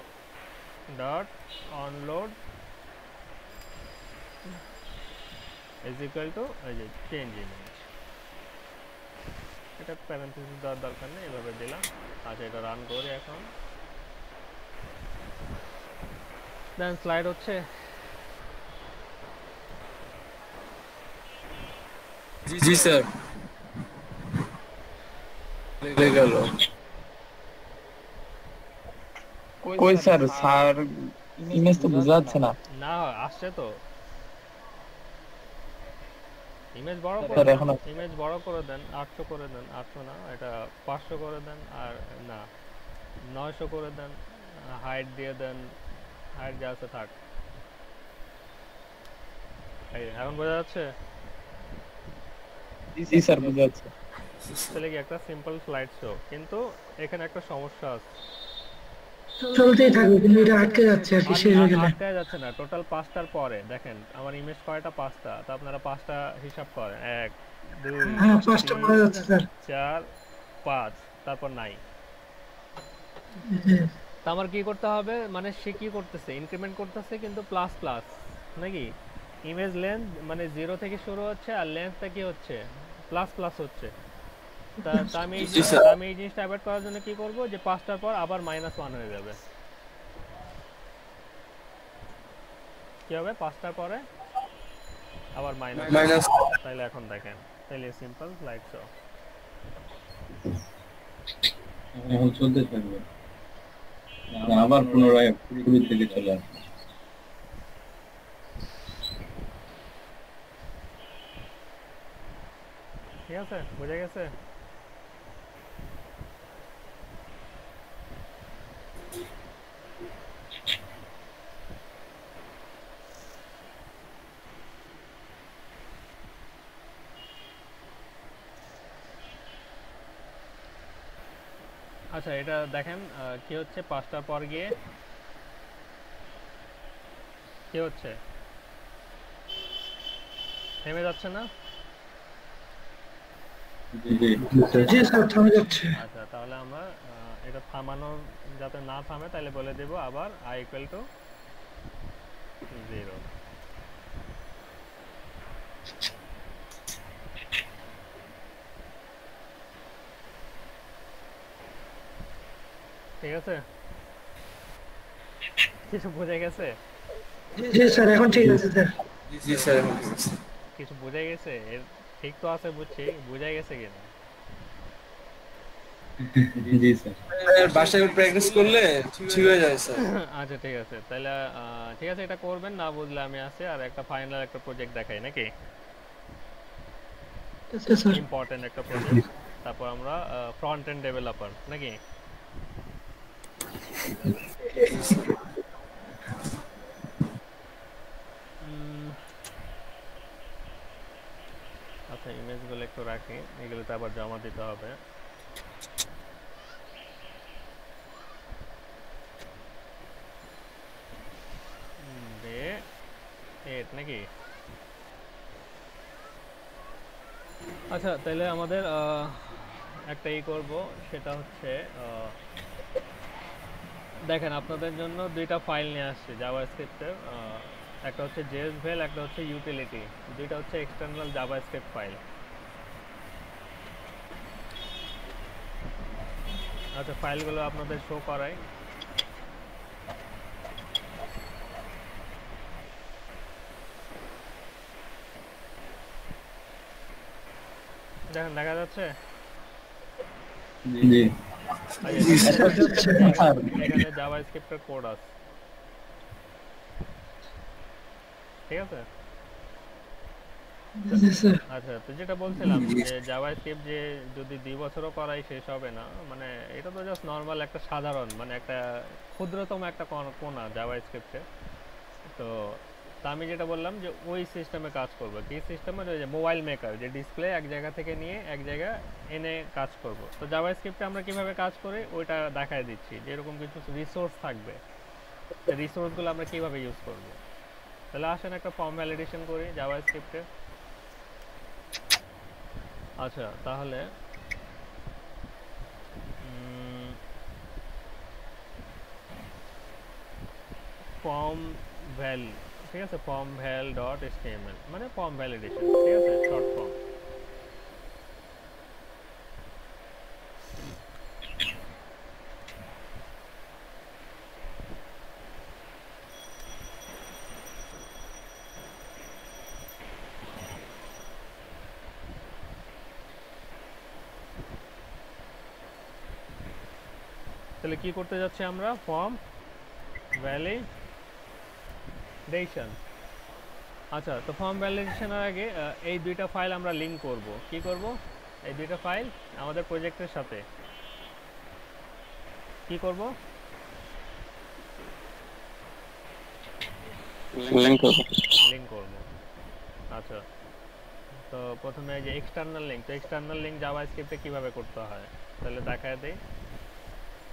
dot onload is equal to এই যে চেঞ্জ ইমেজ। এটা প্যারেন্থেসিস দেওয়ার দরকার নেই, এভাবে দিলাম। আচ্ছা, এটা রান করি এখন। দেন স্লাইড হচ্ছে। জি স্যার, গেল। কই স্যার? স্যার ইমেজ তো বোঝা যাচ্ছে না। না, আসছে তো। ইমেজ বড় স্যার, করে এখন দেন, ইমেজ বড় করে দেন, 800 করে দেন, 800 না এটা 500 করে দেন, আর না 900 করে দেন, হাইট দিয়ে দেন, হাইট যা আছে থাক। এই এখন বোঝা যাচ্ছে? জি স্যার বুঝা যাচ্ছে। তাহলে কি একটা সিম্পল স্লাইড শো, কিন্তু এখানে একটা সমস্যা আছে। চলতেই থাকবে কিন্তু এটা আটকে যাচ্ছে আর কি শেষ হয়ে গেলে। আটকায় যাচ্ছে না, টোটাল 5টার পরে দেখেন আমার ইমেজ কয়টা, 5টা, তো আপনারা 5টা হিসাব করেন, 1 2 হ্যাঁ 5টা পড়ে যাচ্ছে স্যার। 4 5, তারপর নাই। তো আমার কি করতে হবে, মানে সে কি করতেছে, ইনক্রিমেন্ট করতেছে কিন্তু প্লাস প্লাস নাকি, ইমেজ লেন্থ মানে 0 থেকে শুরু হচ্ছে আর লেন্থটা কি হচ্ছে, প্লাস প্লাস হচ্ছে। তা আমি এই জিনিসটা অ্যাভয়েড করার জন্য কি করব, যে 5টার পর আবার -1 হয়ে যাবে। কি হবে 5টার পরে আবার মাইনাস, তাহলে এখন দেখেন, তাহলে সিম্পল স্লাইড শো এখন চলতে থাকবে, আবার পুনরায় 20 থেকে চলে আসবে। ঠিক আছে, বুঝে গেছে? আচ্ছা এটা দেখেন কি হচ্ছে, 5টার পর গিয়ে কি হচ্ছে, থেমে যাচ্ছে না? জি স্যার থামে যাচ্ছে। আচ্ছা তাহলে আমরা এটা থামানোর যাতে না থামে তাহলে বলে দেব আবার i = 0। ঠিক আছে, কিছু বুঝে গেছে? জি স্যার এখন ঠিক আছে স্যার। জি স্যার কিছু বুঝে গেছে? এর ঠিক তো আছে বুঝছি, বুঝে গেছে কিনা? জি স্যার, বাসায় প্র্যাকটিস করলে ঠিক হয়ে যায় স্যার। আচ্ছা ঠিক আছে, তাহলে ঠিক আছে এটা করবেন, না বুঝলে আমি আছি, আর একটা ফাইনাল একটা প্রজেক্ট দেখাই নাকি, স্যার ইম্পর্টেন্ট একটা প্রজেক্ট, তারপর আমরা ফ্রন্ট এন্ড ডেভেলপার নাকি। আচ্ছা ইমেজগুলো একটু রাখি, এগুলোতে আবার জমা দিতে হবে। নাকি। আচ্ছা তাহলে আমাদের একটা করব, সেটা হচ্ছে দেখেন আপনাদের জন্য দুইটা ফাইল নিয়ে আসছে জাভাস্ক্রিপ্টের, একটা হচ্ছে JSVeil, একটা হচ্ছে ইউটিলিটি, দুইটা হচ্ছে এক্সটার্নাল জাভাস্ক্রিপ্ট ফাইল। আচ্ছা ফাইলগুলো আপনাদের শো করাই। দেখেন দেখা যাচ্ছে? জি এখানে জাভাস্ক্রিপ্টের কোড আছে, ঠিক আছে? আচ্ছা তো যেটা বলছিলাম যে জাভাস্ক্রিপ্ট যে যদি 2 বছরও করাই শেষ হবে না, মানে এটা তো জাস্ট নরমাল একটা সাধারণ, মানে একটা ক্ষুদ্রতম একটা কোণা জাভাস্ক্রিপ্টে। তো আমি যেটা বললাম যে ওই সিস্টেমে কাজ করব, কি সিস্টেমে, যে মোবাইল মেকার, যে ডিসপ্লে এক জায়গা থেকে নিয়ে এক জায়গায় এনে কাজ করব। তো জাভাস্ক্রিপ্টে আমরা কিভাবে কাজ করি ওইটা দেখায় দিচ্ছি, যে এরকম কিছু রিসোর্স থাকবে, সেই রিসোর্সগুলো আমরা কিভাবে ইউজ করব। তাহলে আসেন একটা ফর্ম ভ্যালিডেশন করি জাভাস্ক্রিপ্টে। আচ্ছা তাহলে ফর্ম ভ্যাল, ঠিক আছে, ফর্ম ভ্যাল ডট html মানে ফর্ম ভ্যালিডেশন, ঠিক আছে, শর্ট ফর্ম। তাহলে কি করতে যাচ্ছি আমরা, ফর্ম ভ্যালিডেশন। আচ্ছা, তো ফর্ম ভ্যালিডেশনের আগে এই দুইটা ফাইল আমরা লিংক করব। কি করব? এই দুইটা ফাইল আমাদের প্রজেক্টের সাথে কি করব? লিংক করব। লিংক করব। আচ্ছা, তো প্রথমে এই যে এক্সটার্নাল লিংক, তো এক্সটার্নাল লিংক জাভাস্ক্রিপ্টে কিভাবে করতে হয় তাহলে দেখায় দেই।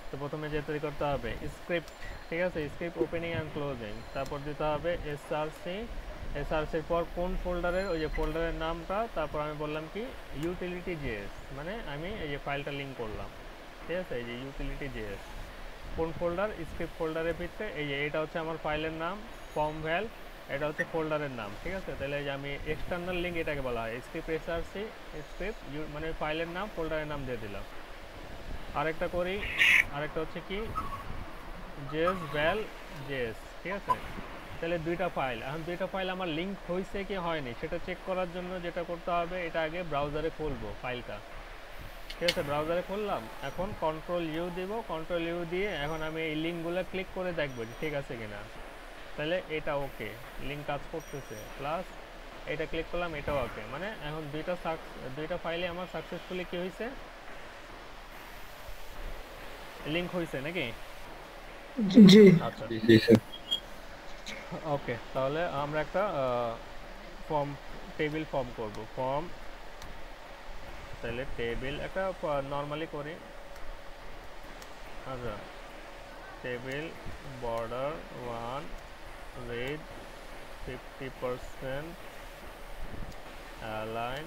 তো প্রথমে যে তৈরি করতে হবে স্ক্রিপ্ট, ঠিক আছে, স্ক্রিপ্ট ওপেনিং অ্যান্ড ক্লোজিং, তারপর দিতে হবে এসআরসি, এসআরসির পর কোন ফোল্ডারের, ওই যে ফোল্ডারের নামটা, তারপর আমি বললাম কি ইউটিলিটি জেএস, মানে আমি এই যে ফাইলটা লিংক করলাম, ঠিক আছে, এই যে ইউটিলিটি জেএস কোন ফোল্ডার, স্ক্রিপ্ট ফোল্ডারের ভিতরে, এই যে এটা হচ্ছে আমার ফাইলের নাম ফর্ম ভ্যাল, এটা হচ্ছে ফোল্ডারের নাম, ঠিক আছে। তাহলে এই যে আমি এক্সটার্নাল লিংক এটাকে বলা হয় স্ক্রিপ্ট এসআরসি, স্ক্রিপ্ট মানে ফাইলের নাম ফোল্ডারের নাম দিয়ে দিলাম। আরেকটা করি, আরেকটা হচ্ছে কি জেএস ভ্যাল জেএস, ঠিক আছে। তাহলে দুইটা ফাইল, এখন দুইটা ফাইল আমার লিংক হয়েছে কি হয়নি সেটা চেক করার জন্য যেটা করতে হবে, এটা আগে ব্রাউজারে খুলবো ফাইলটা, ঠিক আছে। ব্রাউজারে খুললাম, এখন কন্ট্রোল ইউ দিব, কন্ট্রোল ইউ দিয়ে এখন আমি এই লিঙ্কগুলো ক্লিক করে দেখবো যে ঠিক আছে কিনা। তাহলে এটা ওকে, লিঙ্ক কাজ করতেছে, প্লাস এটা ক্লিক করলাম, এটাও ওকে, মানে এখন দুইটা ফাইলে আমার সাকসেসফুলি কি হয়েছে, লিংক হয়েছে নাকি? জি। আচ্ছা, জি স্যার। ওকে, তাহলে আমরা একটা ফর্ম টেবিল ফর্ম করব। ফর্ম, তাহলে টেবিল একটা নর্মালি করি। আচ্ছা, table border 1 with 50% align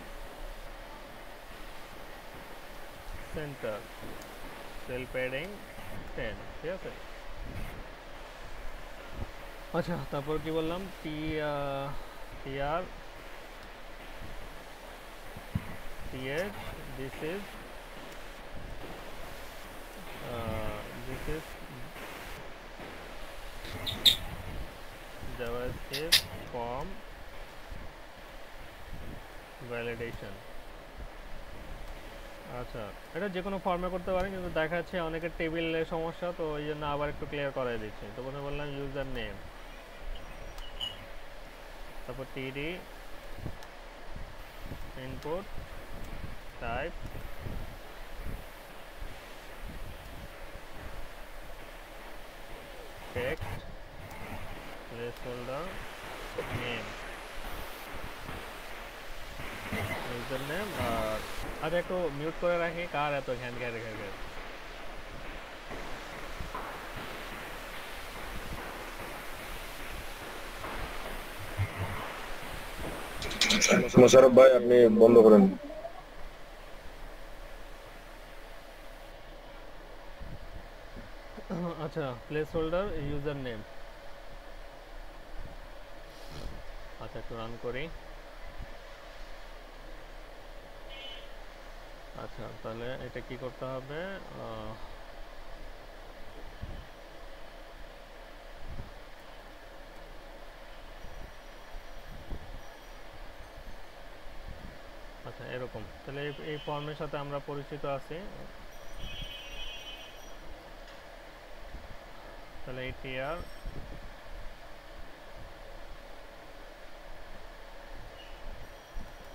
centre, cell padding 10, ঠিক আছে। আচ্ছা, তারপর কি বললাম, TR TH, this is JavaScript form validation. আচ্ছা, এটা যে কোনো ফর্মে করতে পারেন, কিন্তু দেখা যাচ্ছে অনেকের টেবিলের সমস্যা, তো এই জন্য আবার একটু ক্লিয়ার করাই দিচ্ছি। তো প্রথমে বললাম ইউজার নেম, তারপর TD, input type, text, placeholder, name, user name. আর আচ্ছা, একটু মিউট করে রাখি, কার এত ঘ্যান ঘ্যান ঘ্যান ঘ্যান। মোশারফ ভাই আপনি বন্ধ করেন। আচ্ছা, প্লেসহোল্ডার, ইউজার নেম। আচ্ছা, একটু রান করি। আচ্ছা, তাহলে এটা কি করতে হবে, আচ্ছা এরকম। তাহলে এই ফর্মের সাথে আমরা পরিচিত আছি। তাহলে এই টিআর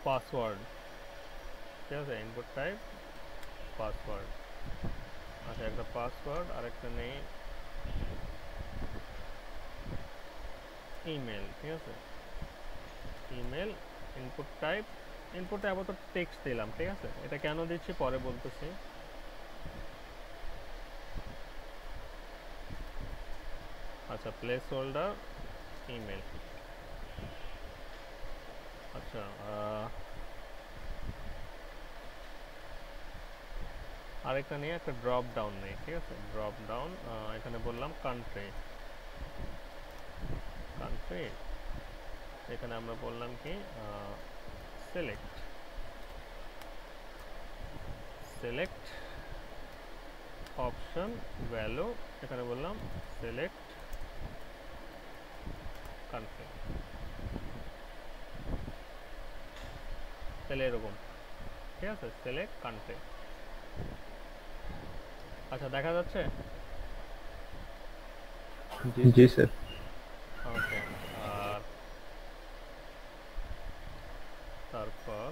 পাসওয়ার্ড, ঠিক আছে, ইনপুট টাইপ পাসওয়ার্ড। আচ্ছা, একটা পাসওয়ার্ড, আরেকটা নেই ইমেল, ঠিক আছে, ইমেল, ইনপুট টাইপ, ইনপুটে আপাতত টেক্সট দিলাম, ঠিক আছে। এটা কেন দিচ্ছি পরে বলতেছি। আচ্ছা, প্লেস হোল্ডার, ইমেল। আচ্ছা, আরেকটা নিয়ে একটা ড্রপ ডাউন নেই, ঠিক আছে, ড্রপ ডাউন, এখানে বললাম কান্ট্রি, কান্ট্রি, এখানে আমরা বললাম কি সিলেক্ট, সিলেক্ট অপশন ভ্যালু, এখানে বললাম সিলেক্ট কান্ট্রি। তাহলে এরকম, ঠিক আছে, সিলেক্ট কান্ট্রি। আচ্ছা, দেখা যাচ্ছে? জি স্যার। ওকে, আর তারপর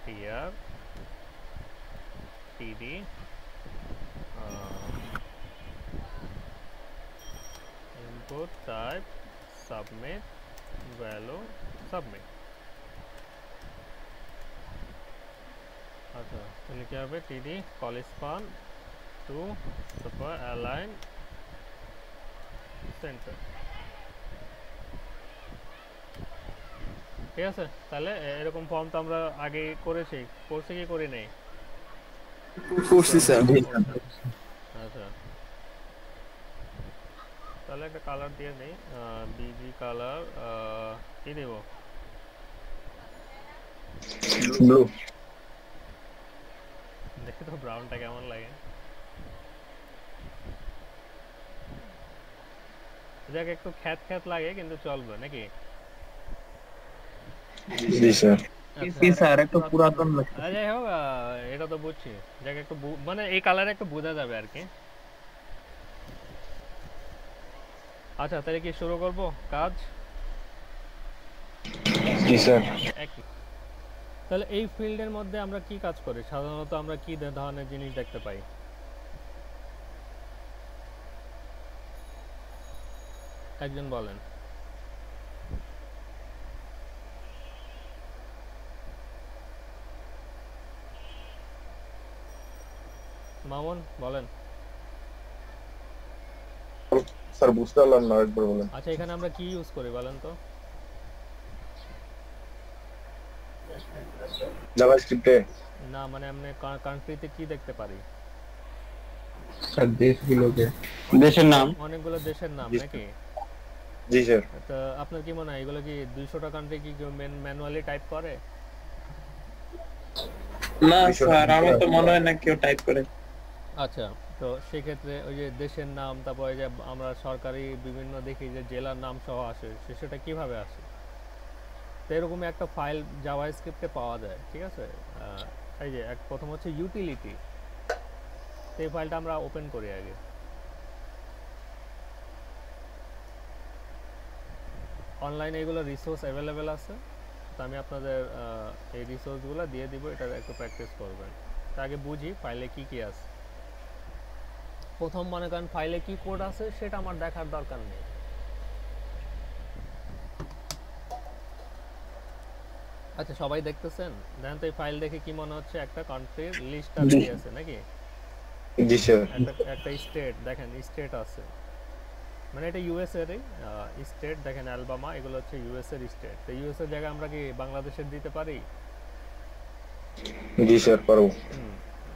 tr td input type submit value submit আচ্ছা তাহলে কি হবে td call span to তারপর align center ঠিক আছে তাহলে এরকম ফর্ম তো আমরা আগে করেছি কি করি নাই করছি স্যার আচ্ছা তাহলে একটা কালার দিয়ে নেই বিজি কালার কি দেব ব্লু দেখি তো ব্রাউনটা কেমন লাগে দেখ একটু খ্যাত লাগে কিন্তু চলবে নাকি জি স্যার কি স্যার একটু পুরাতন লাগছে যাই হোক এটা তো বুঝছি দেখ একটু মানে এই কালারে একটু বোঝা যাবে আর কি আচ্ছা তাহলে কি শুরু করব কাজ জি স্যার তাহলে এই ফিল্ডের মধ্যে আমরা কি কাজ করি সাধারণত আমরা কি ধরনের জিনিস দেখতে পাই একজন বলেন মামুন বলেন স্যার বুঝতে পারলাম না একবার বলেন আচ্ছা এখানে আমরা কি ইউজ করি বলেন তো জাভাস্ক্রিপ্টে না মানে আমরা কান্ট্রিতে কি দেখতে পারি স্যার দেশগুলোকে দেশের নাম অনেকগুলো দেশের নাম নাকি জি স্যার তো আপনার কি মনে হয় এগুলো কি 200টা কান্ট্রি কি কেউ ম্যানুয়ালি টাইপ করে না স্যার আমার তো মনে হয় না কেউ টাইপ করে আচ্ছা তো সেই ক্ষেত্রে ওই যে দেশের নাম তারপর যে আমরা সরকারি বিভিন্ন দেখি যে জেলার নাম সহ আসে সেটা কিভাবে আসে তো এরকম একটা ফাইল জাভাস্ক্রিপ্টে পাওয়া যায় ঠিক আছে এই যে প্রথম হচ্ছে ইউটিলিটি তো এই ফাইলটা আমরা ওপেন করি আগে অনলাইনে এগুলো রিসোর্স অ্যাভেলেবেল আছে তো আমি আপনাদের এই রিসোর্সগুলো দিয়ে দিব এটা একটু প্র্যাকটিস করবেন তার আগে বুঝি ফাইলে কি কি আছে প্রথম মনে করেন ফাইলে কি কোড আছে সেটা আমার দেখার দরকার নেই আচ্ছা সবাই দেখতেছেন দেখেন তো এই ফাইল দেখে কি মনে হচ্ছে একটা কান্ট্রির লিস্ট আছে নাকি জি স্যার একটা স্টেট দেখেন স্টেট আছে মানে এটা ইউএস এর স্টেট দেখেন অ্যালবামা এগুলো হচ্ছে ইউএস এর স্টেট তো ইউএস এর জায়গায় আমরা কি বাংলাদেশের দিতে পারি জি স্যার পারবো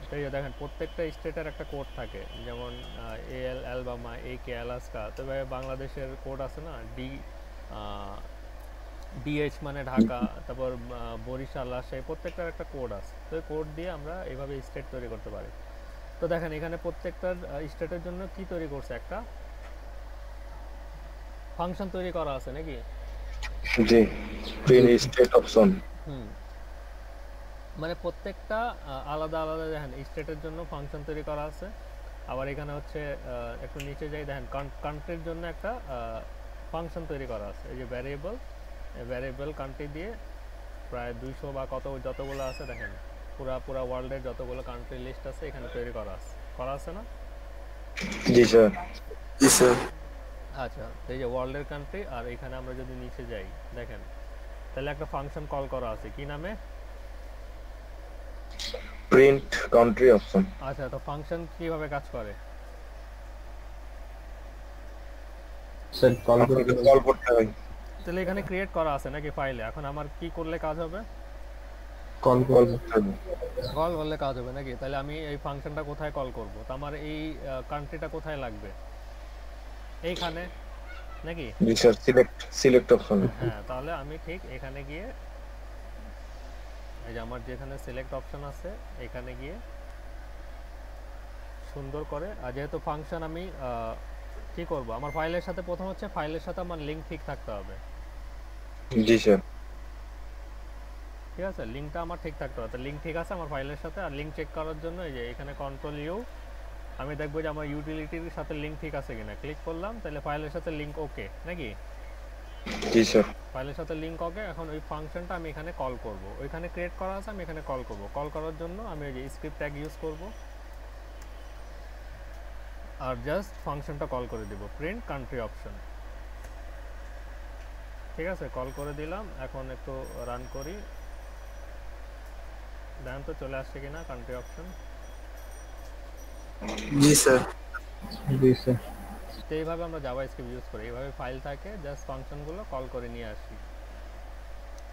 তো এই দেখেন প্রত্যেকটা স্টেটের একটা কোড থাকে যেমন এএল অ্যালবামা একে আলাস্কা তবে বাংলাদেশের কোড আছে না ডিএইচ মানে ঢাকা তারপর বরিশাল রাজশাহী প্রত্যেকটার একটা কোড আছে তো এই কোড দিয়ে আমরা এইভাবে স্টেট তৈরি করতে পারি তো দেখেন এখানে প্রত্যেকটার স্টেটের জন্য কি তৈরি করছে একটা ফাংশন তৈরি করা আছে নাকি জি প্রিন্ট স্টেট অপশন মানে প্রত্যেকটা আলাদা আলাদা দেখেন স্টেটের জন্য ফাংশন তৈরি করা আছে আবার এখানে হচ্ছে একটু নিচে যাই দেখেন কান্ট্রির জন্য একটা ফাংশন তৈরি করা আছে এই যে ভ্যারিয়েবল কান্ট্রি দিয়ে প্রায় 200 বা যতগুলো আছে দেখেন পুরা ওয়ার্ল্ডের যতগুলো কান্ট্রি লিস্ট আছে এখানে তৈরি করা আছে না জি স্যার জি স্যার আচ্ছা এই যে ওয়ার্ল্ডের কান্ট্রি আর এখানে আমরা যদি নিচে যাই দেখেন তাহলে একটা ফাংশন কল করা আছে কি নামে প্রিন্ট কান্ট্রি অপশন আচ্ছা তো ফাংশন কিভাবে কাজ করে স্যার কল করতে হয় তাহলে এখানে ক্রিয়েট করা আছে নাকি ফাইলে এখন আমার কি করলে কাজ হবে কল করলে কাজ হবে নাকি তাহলে আমি এই ফাংশনটা কোথায় কল করব তো আমার এই কান্ট্রিটা কোথায় লাগবে এইখানে নাকি জি স্যার সিলেক্ট অপশন হ্যাঁ তাহলে আমি ঠিক এখানে গিয়ে এই যে আমার যেখানে সিলেক্ট অপশন আছে এখানে গিয়ে সুন্দর করে আর যেহেতু ফাংশন আমি কি করব আমার ফাইলের সাথে প্রথম হচ্ছে ফাইলের সাথে আমার লিংক ঠিক থাকতে হবে জি স্যার ঠিক আছে লিংকটা আমার ঠিক থাকতে হবে তো লিংক ঠিক আছে আমার ফাইলের সাথে আর লিংক চেক করার জন্য এই যে এখানে কন্ট্রোল ইউ আমি দেখব যে আমার ইউটিলিটির সাথে লিংক ঠিক আছে কিনা ক্লিক করলাম তাহলে ফাইলের সাথে লিংক ওকে নাকি জি স্যার ফাইলের সাথে লিঙ্ক হবে। এখন ওই ফাংশনটা আমি এখানে কল করব, ওইখানে ক্রিয়েট করা আছে, আমি এখানে কল করব। কল করার জন্য আমি ওই যে স্ক্রিপ্ট ট্যাগ ইউজ করব আর জাস্ট ফাংশনটা কল করে দিব, প্রিন্ট কান্ট্রি অপশন। ঠিক আছে, কল করে দিলাম। এখন একটু রান করি, দেন তো চলে আসছে কিনা কান্ট্রি অপশন। জি স্যার জি স্যার তো এইভাবে আমরা জাভাস্ক্রিপ্ট ইউজ করি, এইভাবে ফাইল থাকে, জাস্ট ফাংশনগুলো কল করে নিয়ে আসি।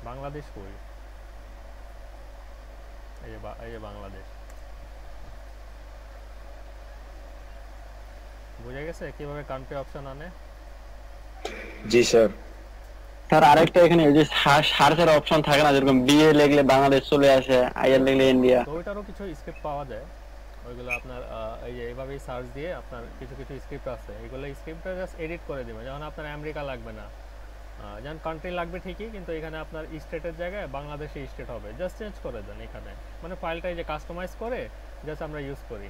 বাংলাদেশ কই, এই যে বাংলাদেশ। বুঝে গেছে কিভাবে কান্ট্রি অপশন আনে? জি স্যার স্যার আরেকটা এখানে ওই যে সার্চের অপশন থাকে না, যেরকম বিএ লিখলে বাংলাদেশ চলে আসে, আইআর লিখলে ইন্ডিয়া। তো ওইটারও কিছু স্ক্রিপ্ট পাওয়া যায়, ওইগুলো আপনার এই যে এইভাবেই সার্চ দিয়ে আপনার কিছু কিছু স্ক্রিপ্ট আছে, এইগুলো স্ক্রিপ্টটা জাস্ট এডিট করে দিবেন। যেমন আপনার আমেরিকা লাগবে না, যেমন কান্ট্রি লাগবে ঠিকই, কিন্তু এখানে আপনার স্টেটের জায়গায় বাংলাদেশে স্টেট হবে, জাস্ট চেঞ্জ করে দেন এখানে। মানে ফাইলটা এই যে কাস্টমাইজ করে জাস্ট আমরা ইউজ করি।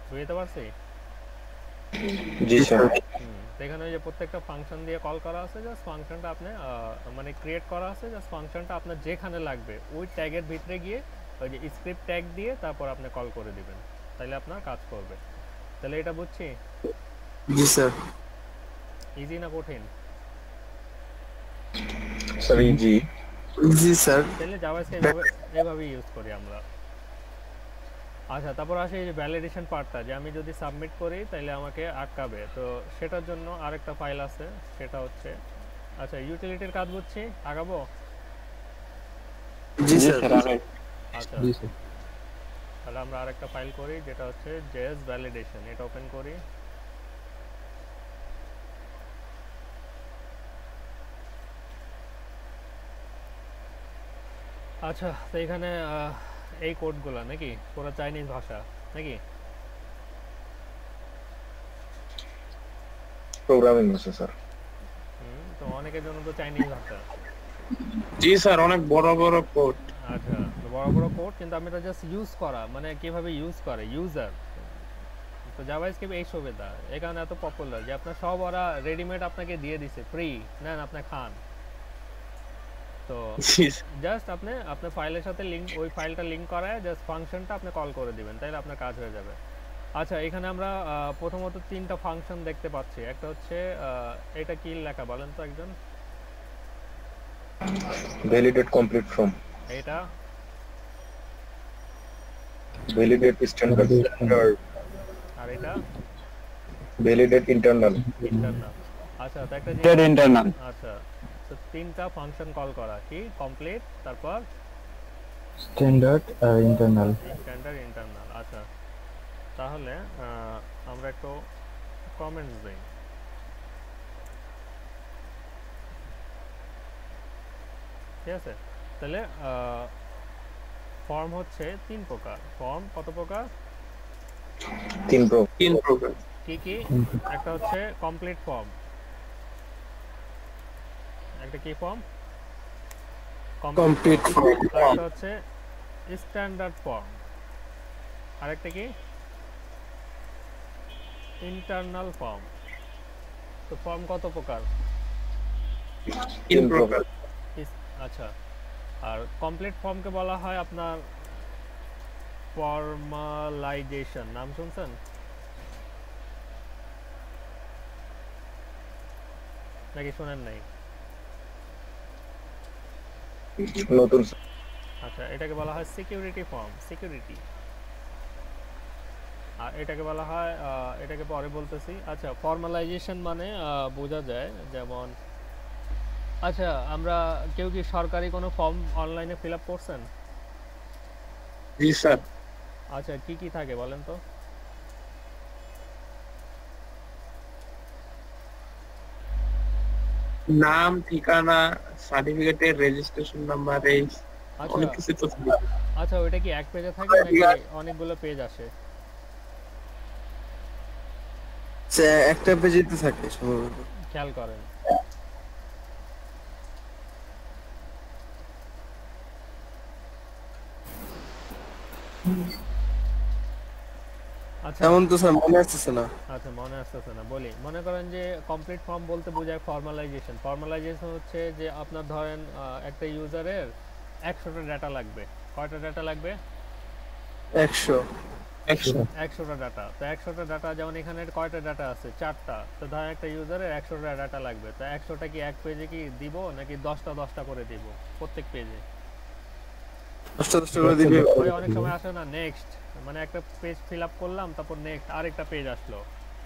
বুঝতে পারছি? জি স্যার তো এখানে ওই যে প্রত্যেকটা ফাংশন দিয়ে কল করা আছে, জাস্ট ফাংশনটা আপনি মানে ক্রিয়েট করা আছে, জাস্ট ফাংশনটা আপনার যেখানে লাগবে ওই ট্যাগের ভিতরে গিয়ে ওই যে স্ক্রিপ্ট ট্যাগ দিয়ে তারপর আপনি কল করে দিবেন, তাহলে আপনার কাজ করবে। তাহলে এটা বুঝছি? জি স্যার ইজি না কঠিন? স্যার জি জি স্যার তাহলে জাভাস্ক্রিপ্ট এইভাবে ইউজ করি আমরা। আচ্ছা, তারপর আসে এই যে ভ্যালিডেশন পার্টটা, যে আমি যদি সাবমিট করি তাহলে আমাকে আটকাবে। তো সেটার জন্য আরেকটা ফাইল আছে, সেটা হচ্ছে আচ্ছা ইউটিলিটির কাজ বুঝছি, আগাবো? জি স্যার আচ্ছা জি স্যার তাহলে আমরা আরেকটা ফাইল করি, যেটা হচ্ছে জেএস ভ্যালিডেশন। এটা ওপেন করি। আচ্ছা, তো এখানে এই কোডগুলো নাকি পুরো চাইনিজ ভাষা নাকি? প্রোগ্রামিং আছে স্যার তো অনেকের জন্য তো চাইনিজ ভাষা। জি স্যার অনেক বড় বড় কোড। আচ্ছা, তো বড় বড় কোড, কিন্তু আমি তো জাস্ট ইউজ করা, মানে কিভাবে ইউজ করে ইউজার। তো জাভাস্ক্রিপ্ট এই সুবিধা, এই কারণে এত পপুলার যে আপনার সব ওরা রেডিমেড আপনাকে দিয়ে দিছে, ফ্রি নেন আপনি খান। তো জাস্ট আপনি আপনার ফাইলের সাথে লিংক, ওই ফাইলটা লিংক করায় জাস্ট ফাংশনটা আপনি কল করে দিবেন, তাহলে আপনার কাজ হয়ে যাবে। আচ্ছা, এখানে আমরা প্রথমত তিনটা ফাংশন দেখতে পাচ্ছি। একটা হচ্ছে এটা কি লেখা বলেন তো একজন? ভ্যালিডেট কমপ্লিট ফর্ম, এটা ভ্যালিডেট স্ট্যান্ডার্ড, আর এটা ভ্যালিডেট ইন্টারনাল। আচ্ছা, তো একটা ইন্টারনাল। আচ্ছা, তো তিনটা ফাংশন কল করা, কি কমপ্লিট, তারপর স্ট্যান্ডার্ড আর ইন্টারনাল। ইন্টারনাল। আচ্ছা, তাহলে আমরা একটু কমেন্টস দেই। ঠিক আছে, তাহলে ফর্ম হচ্ছে তিন প্রকার। ফর্ম কত প্রকার? তিন প্রকার। কি কি? একটা হচ্ছে কমপ্লিট ফর্ম, একটা কি ফর্ম? Complete form. একটা হচ্ছে স্ট্যান্ডার্ড ফর্ম, আরেকটা কি ইন্টারনাল ফর্ম। তো ফর্ম কত প্রকার? তিন প্রকার। আচ্ছা, আর কমপ্লিট ফর্মকে বলা হয় আপনার ফর্মালাইজেশন। নাম শুনছেন? নাকি শুনেন নাই? নতুন। আচ্ছা, এটাকে বলা হয় সিকিউরিটি ফর্ম, সিকিউরিটি। আর এটাকে বলা হয়, এটাকে পরে বলতেছি। আচ্ছা, ফর্মালাইজেশন মানে বোঝা যায় যেমন, আচ্ছা আমরা কেউ কি সরকারি কোনো ফর্ম অনলাইনে ফিল আপ করছেন? জি স্যার। আচ্ছা, কি কি থাকে বলেন তো? নাম, ঠিকানা, সার্টিফিকেটের রেজিস্ট্রেশন নাম্বার, এই অনেক কিছু তো থাকে। আচ্ছা, ওইটা কি এক পেজে থাকে নাকি অনেকগুলো পেজ আসে? একটা পেজে তো থাকে সম্ভবত। খেয়াল করেন। আচ্ছা তেমন তো স্যার মনে আসতেছে না। আচ্ছা মনে আসতেছে না, বলি। মনে করেন যে কমপ্লিট ফর্ম বলতে বোঝায় ফর্মালাইজেশন। ফর্মালাইজেশন হচ্ছে যে আপনার ধরেন একটা ইউজারের 100টা ডাটা লাগবে। কয়টা ডাটা লাগবে? 100টা ডাটা। তো 100টা ডাটা, যেমন এখানে কয়টা ডাটা আছে? 4টা। তো ধরেন একটা ইউজারের 100টা ডাটা লাগবে। তো 100টা কি এক পেজে কি দিব নাকি 10টা করে দিব প্রত্যেক পেজে? 10টা করে দিবে। ওই অনেক সময় আসে না নেক্সট, মানে একটা পেজ ফিল আপ করলাম, তারপর নেক্সট আরেকটা পেজ আসলো,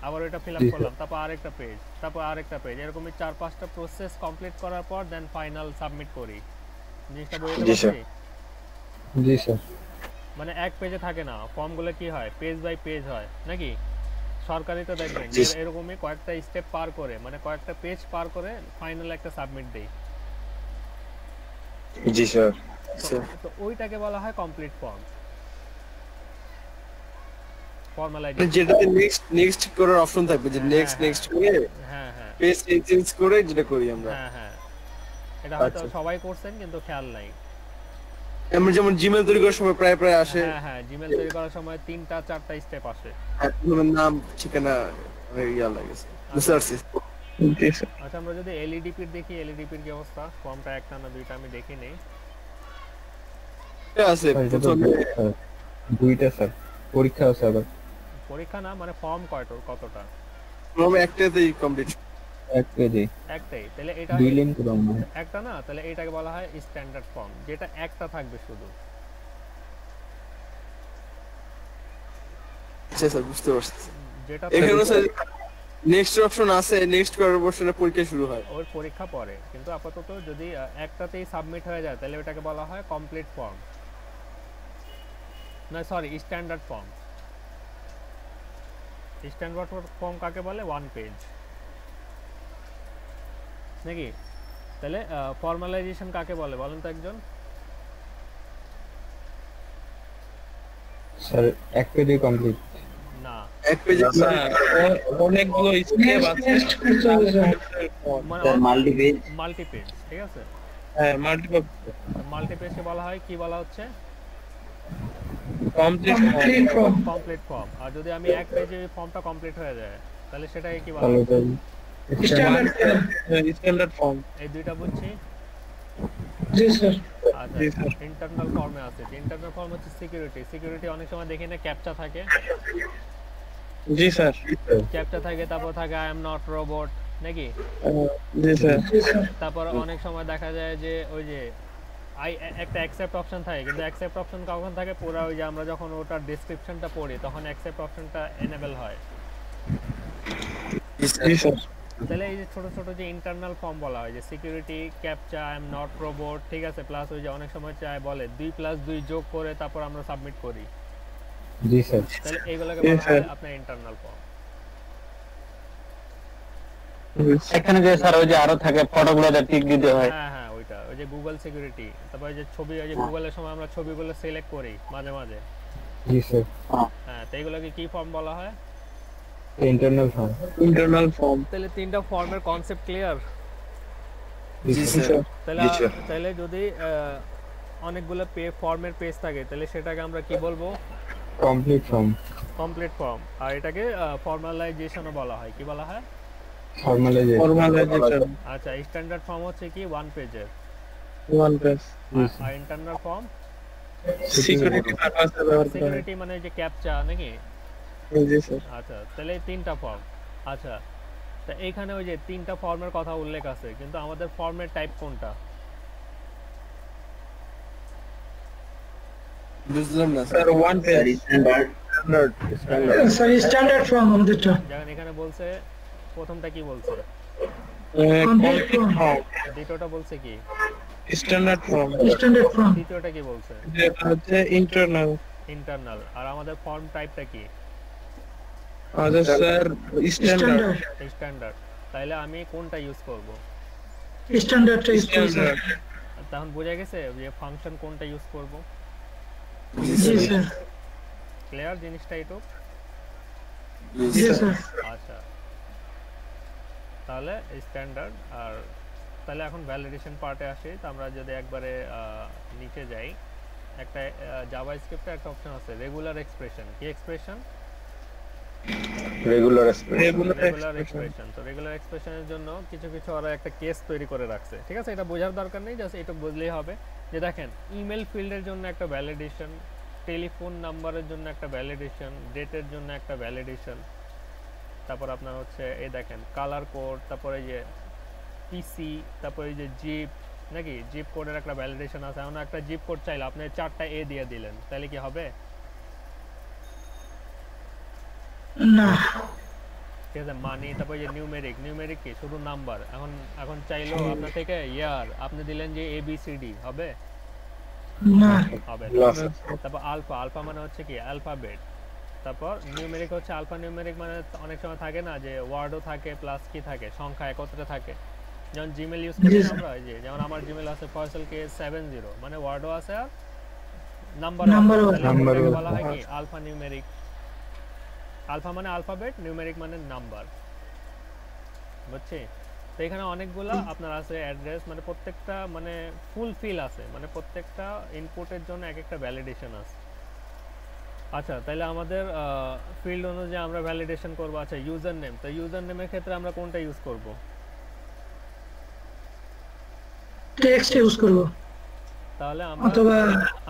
আবার ওইটা ফিল আপ করলাম, তারপর আরেকটা পেজ, তারপর আরেকটা পেজ, এরকমই 4-5টা প্রসেস কমপ্লিট করার পর দেন ফাইনাল সাবমিট করি। জিনিসটা বুঝতে পারছি? জি স্যার। মানে এক পেজে থাকে না, ফর্মগুলো কি হয় পেজ বাই পেজ হয় নাকি? সরকারি তো দেখবেন এরকমই কয়েকটা স্টেপ পার করে, মানে কয়েকটা পেজ পার করে ফাইনাল একটা সাবমিট দেই। জি স্যার। তো ওইটাকে বলা হয় কমপ্লিট ফর্ম, ফর্মালাইজেশন। যেটাতে নেক্সট করার অপশন থাকবে, যে নেক্সট করে হ্যাঁ পেজ চেঞ্জ করে যেটা করি আমরা। হ্যাঁ এটা হয়তো সবাই করছেন কিন্তু খেয়াল নাই। আমরা যেমন জিমেল তৈরি করার সময় প্রায় আসে। হ্যাঁ জিমেল তৈরি করার সময় 3-4টা স্টেপ আসে। নাম, ঠিকানা, ইয়া লাগে বুঝতে। আচ্ছা আমরা যদি এলইডিপির দেখি, এলইডিপির কি অবস্থা? ফর্মটা একটা না দুইটা আমি দেখি নেই। আছে দুইটা স্যার, পরীক্ষা আছে আবার। পরীক্ষা না, মানে ফর্ম কতটা? ফর্ম একটাতেই কমপ্লিট, এক পেজে একটাই। তাহলে এটা দুই লাইন করে একটা না, তাহলে এটাকে বলা হয় স্ট্যান্ডার্ড ফর্ম, যেটা একটা থাকবে শুধু। আচ্ছা স্যার বুঝতে পারছি। যেটা এখানে স্যার নেক্সট অপশন আছে, নেক্সট করার পরে পরীক্ষা শুরু হয়। ওর পরীক্ষা পরে, কিন্তু আপাতত যদি একটাতেই সাবমিট হয়ে যায় তাহলে ওটাকে বলা হয় কমপ্লিট ফর্ম, না sorry standard form. Standard form কাকে বলে? ওয়ান পেজ নাকি? তাহলে ফর্মালাইজেশন কাকে বলে বলেন তো একজন? স্যার এক পেজে কমপ্লিট না, এক পেজে অনেকগুলো স্টেপ আছে, মাল্টিপেজ। ঠিক আছে, হ্যাঁ মাল্টিপেজকে বলা হয় কি বলা হচ্ছে? Complete form. আর যদি আমি এক পেজে ফর্মটা কমপ্লিট হয়ে যায় তাহলে সেটাকে কি বলা হয়? Standard form. এই দুইটা বুঝছি। জি স্যার। আচ্ছা ইন্টারনাল ফর্মে আছে। ইন্টারনাল ফর্ম হচ্ছে সিকিউরিটি অনেক সময় দেখি না ক্যাপচা থাকে। জি স্যার। ক্যাপচা থাকে, তারপর থাকে আই এম নট রোবট নাকি? জি স্যার। তারপর অনেক সময় দেখা যায় যে ওই যে একটা অ্যাকসেপ্ট অপশন থাকে, কিন্তু অ্যাকসেপ্ট অপশন কখন থাকে? পুরো ওই যে আমরা যখন ওটার ডেসক্রিপশনটা পড়ি তখন অ্যাকসেপ্ট অপশনটা এনেবল হয়। জি স্যার। তাহলে এই যে ছোট ছোট যে ইন্টারনাল ফর্ম বলা হয়, যে security, captcha, I am not robot, ঠিক আছে, প্লাস ওই যে অনেক সময় চায় বলে 2+2 যোগ করে তারপর আমরা সাবমিট করি। জি স্যার। তাহলে এইগুলোকে বলা হয় আপনার ইন্টারনাল ফর্ম। এখানে যে স্যার ওই যে আরো থাকে ফটোগুলোতে টিক দিতে হয়। হ্যাঁ ওইটা, ওই যে গুগল সিকিউরিটি, তারপর ওই যে ছবি, ওই যে গুগলের সময় আমরা ছবিগুলো সিলেক্ট করি মাঝে মাঝে। জি স্যার। হ্যাঁ, তো এইগুলোকে কি ফর্ম বলা হয়? Internal form. তাহলে তিনটা ফর্মের কনসেপ্ট ক্লিয়ার? জি স্যার। তাহলে যদি অনেকগুলো ফর্মের পেজ থাকে তাহলে সেটাকে আমরা কি বলবো? Complete form. আর এটাকে ফর্মালাইজেশনও বলা হয়। কি বলা হয়? ফর্মালাইজেশন। আচ্ছা, স্ট্যান্ডার্ড ফর্ম হচ্ছে কি? ওয়ান পেজের। আর ইন্টারনাল ফর্ম সিকিউরিটি মানে যে ক্যাপচা নাকি? জি স্যার। আচ্ছা, তাহলে তিনটা ফর্ম। আচ্ছা, তা এইখানে ওই যে তিনটা ফর্মের কথা উল্লেখ আছে, কিন্তু আমাদের ফর্মের টাইপ কোনটা? বুঝলাম না sir. One page standard form আমাদেরটা। যেমন এখানে বলছে প্রথমটা কি বলছে? Complete form. দ্বিতীয়টা বলছে কি? Standard form. তৃতীয়টা কি বলছে? এটা হচ্ছে ইন্টারনাল। আর আমাদের ফর্ম টাইপটা কি? আচ্ছা স্যার, স্ট্যান্ডার্ড। তাহলে আমি কোনটা ইউজ করব? স্ট্যান্ডার্ডটা ইউজ করব। তখন বোঝা গেছে যে ফাংশন কোনটা ইউজ করব? জি স্যার। ক্লিয়ার জিনিসটা একটু? জি স্যার। আচ্ছা, তাহলে স্ট্যান্ডার্ড। আর তাহলে এখন ভ্যালিডেশন পার্টে আসি। তো আমরা যদি একবারে নিচে যাই, একটা জাভাস্ক্রিপ্টে একটা অপশন আছে রেগুলার এক্সপ্রেশন। কি expression? Regular expression. Regular expression. তো রেগুলার এক্সপ্রেশনের জন্য কিছু কিছু ওরা একটা কেস তৈরি করে রাখছে, ঠিক আছে? এটা বোঝার দরকার নেই, জাস্ট এটা বুঝলেই হবে। যে দেখেন, ইমেল ফিল্ডের জন্য একটা ভ্যালিডেশন, টেলিফোন নাম্বারের জন্য একটা ভ্যালিডেশন, ডেটের জন্য একটা ভ্যালিডেশন, তারপর আপনার হচ্ছে এই দেখেন কালার কোড, তারপরে এই যে পিসি, তারপরে এই যে জিপ, নাকি জিপ কোডের একটা ভ্যালিডেশন আছে। এমন একটা জিপ কোড চাইলে আপনি 4টা এ দিয়ে দিলেন, তাহলে কি হবে? না। ঠিক আছে, মানি, তারপরে যে নিউমেরিক কি শুধু নাম্বার। এখন চাইলেও আপনার থেকে ইয়ার আপনি দিলেন যে ABCD, হবে? না। হবে। তারপর আলফা মানে হচ্ছে কি অ্যালফাবেট। তারপর নিউমেরিক হচ্ছে আলফা নিউমেরিক, মানে অনেক সময় থাকে না যে ওয়ার্ডও থাকে প্লাস কি থাকে, সংখ্যা একত্রে থাকে। যেমন জিমেল ইউজ করি আমরা, এই যে যেমন আমার জিমেল আছে Faisal-K70, মানে ওয়ার্ডও আছে আর নাম্বারও আছে। নাম্বারকে বলা হয় কি আলফা নিউমেরিক। আলফা মানে অ্যালফাবেট, নিউমেরিক মানে নাম্বার, বুঝছি? তো এখানে অনেকগুলা আপনার আছে অ্যাড্রেস, মানে প্রত্যেকটা মানে ফুলফিল আছে, মানে প্রত্যেকটা ইনপুটের জন্য এক একটা ভ্যালিডেশন আছে। আচ্ছা, তাহলে আমাদের ফিল্ড অনুযায়ী আমরা ভ্যালিডেশন করব। আচ্ছা, ইউজার নেম। তো ইউজার নেমের ক্ষেত্রে আমরা কোনটা ইউজ করব? টেক্সট ইউজ করব। তাহলে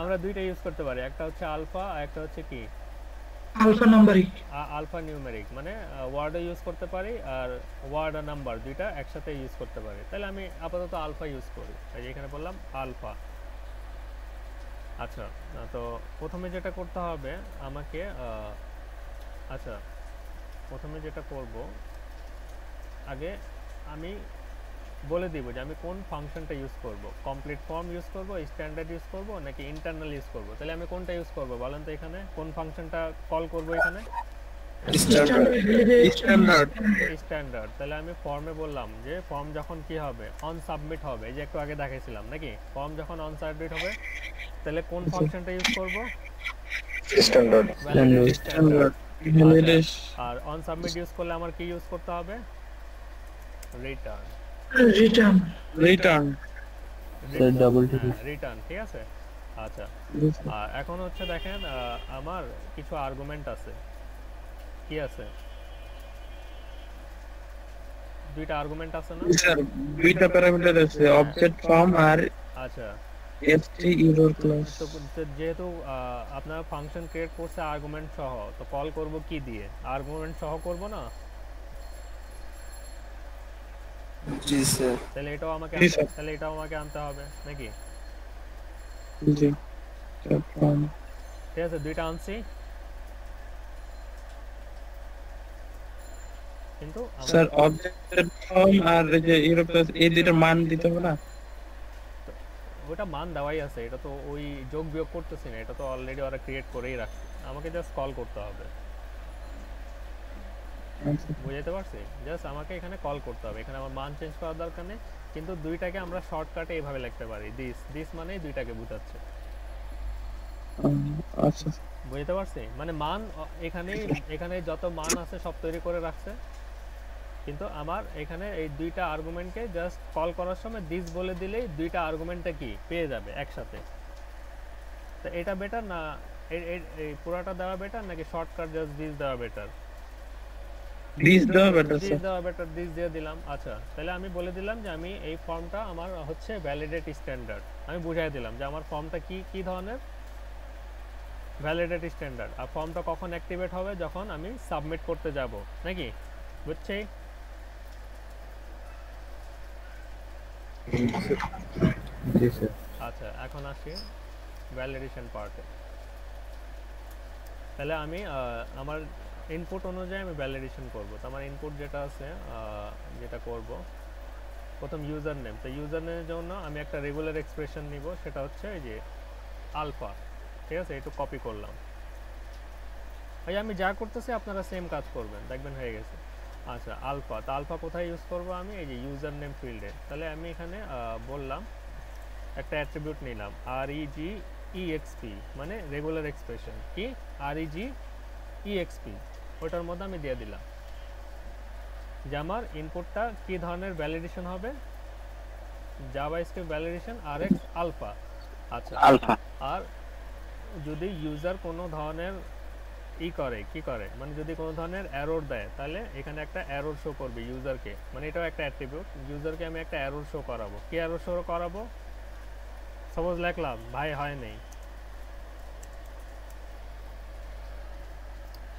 আমরা দুইটা ইউজ করতে পারি, একটা হচ্ছে আলফা আর একটা হচ্ছে কি আলফা নাম্বারিক। আলফা নিউমেরিক, মানে ওয়ার্ডও ইউজ করতে পারি আর ওয়ার্ড আর নাম্বার দুইটা একসাথে ইউজ করতে পারি। তাহলে আমি আপাতত আলফা ইউজ করি, এই যে এখানে বললাম আলফা। আচ্ছা, তো প্রথমে যেটা করতে হবে আমাকে, আচ্ছা প্রথমে যেটা করব, আগে আমি বলে দিব যে আমি কোন ফাংশনটা ইউজ করব। কমপ্লিট ফর্ম ইউজ করব, স্ট্যান্ডার্ড ইউজ করব, নাকি ইন্টারনাল ইউজ করব? তাহলে আমি কোনটা ইউজ করব বলেন তো? এখানে কোন ফাংশনটা কল করব? এখানে স্ট্যান্ডার্ড। তাহলে আমি ফর্মে বললাম যে ফর্ম যখন কি হবে অন সাবমিট হবে, এই যে একটু আগে দেখাইছিলাম নাকি, ফর্ম যখন অন সাবমিট হবে তাহলে কোন ফাংশনটা ইউজ করব? স্ট্যান্ডার্ড। আর অন সাবমিট ইউজ করলে আমার কি ইউজ করতে হবে? রিটার্ন। ঠিক আছে। আচ্ছা, এখন হচ্ছে দেখেন আমার কিছু আর্গুমেন্ট আছে। কি আছে? দুইটা আর্গুমেন্ট আছে না স্যার? দুইটা প্যারামিটার আছে, অবজেক্ট ফর্ম আর আচ্ছা error ক্লাস। তো যেহেতু আপনার ফাংশন ক্রিয়েট করছে আর্গুমেন্ট সহ, তো কল করব কি দিয়ে? আর্গুমেন্ট সহ করব না? জি স্যার। তাহলে এটাও আমাকে আনতে হবে নাকি? জি। ঠিক আছে, দুইটা আনছি, কিন্তু স্যার অবজেক্ট ফর্ম আর যে এরর প্লাস এই দুইটার মান দিতে হবে না? ওটা মান দেওয়াই আছে, এটা তো ওই যোগ বিয়োগ করতেছি না, এটা তো অলরেডি ওরা ক্রিয়েট করেই রাখছে, আমাকে জাস্ট কল করতে হবে। বুঝতে পারছি? জাস্ট আমাকে এখানে কল করতে হবে, এখানে আমার মান চেঞ্জ করার দরকার নেই। কিন্তু দুইটাকে আমরা শর্টকাটে এইভাবে লিখতে পারি, দিস মানে দুইটাকে বোঝাচ্ছে। আচ্ছা, বুঝতে পারছি? মানে মান এখানে যত মান আছে সব তৈরি করে রাখছে, কিন্তু আমার এখানে এই দুইটা আর্গুমেন্টকে জাস্ট কল করার সময় দিস বলে দিলেই দুইটা আর্গুমেন্টটা কি পেয়ে যাবে একসাথে। তো এটা বেটার না এই পুরোটা দেওয়া বেটার, নাকি শর্টকাট জাস্ট দিস দেওয়া বেটার? দিস দেওয়া বেটার। দিস দিয়ে দিলাম। আচ্ছা, তাহলে আমি বলে দিলাম যে আমি এই ফর্মটা আমার হচ্ছে ভ্যালিডেট স্ট্যান্ডার্ড, আমি বুঝাই দিলাম যে আমার ফর্মটা কি ধরনের ভ্যালিডেট স্ট্যান্ডার্ড। আর ফর্মটা কখন অ্যাক্টিভেট হবে? যখন আমি সাবমিট করতে যাব, নাকি? বুঝছি? জি স্যার। আচ্ছা, এখন আসি ভ্যালিডেশন পার্টে। তাহলে আমি আমার ইনপুট অনুযায়ী আমি ভ্যালিডেশন করব। তো আমার ইনপুট যেটা আছে যেটা করব, প্রথম ইউজার নেম। তো ইউজার নেমের জন্য আমি একটা রেগুলার এক্সপ্রেশন নিব, সেটা হচ্ছে এই যে আলফা। ঠিক আছে, একটু কপি করলাম। ভাই আমি যা করতেছি আপনারা সেম কাজ করবেন, দেখবেন হয়ে গেছে। আচ্ছা, আলফা। তো আলফা কোথায় ইউজ করব? আমি এই যে ইউজার নেম ফিল্ডে। তাহলে আমি এখানে বললাম একটা অ্যাট্রিবিউট নিলাম REGEXP, মানে রেগুলার এক্সপ্রেশন। কি REGEXP, ওটার মধ্যে আমি দিয়ে দিলাম যে আমার ইনপুটটা কি ধরনের ভ্যালিডেশন হবে, জাভাস্ক্রিপ্ট ভ্যালিডেশন RX আলফা। আচ্ছা, আলফা। আর যদি ইউজার কোনো ধরনের ই করে কি করে মানে যদি কোনো ধরনের এরর দেয় তাহলে এখানে একটা এরর শো করবে ইউজারকে, মানে এটাও একটা অ্যাট্রিবিউট। ইউজারকে আমি একটা এরর শো করাবো। কি এরর শো করাবো? সাপোজ লিখলাম ভাই হয় নাই,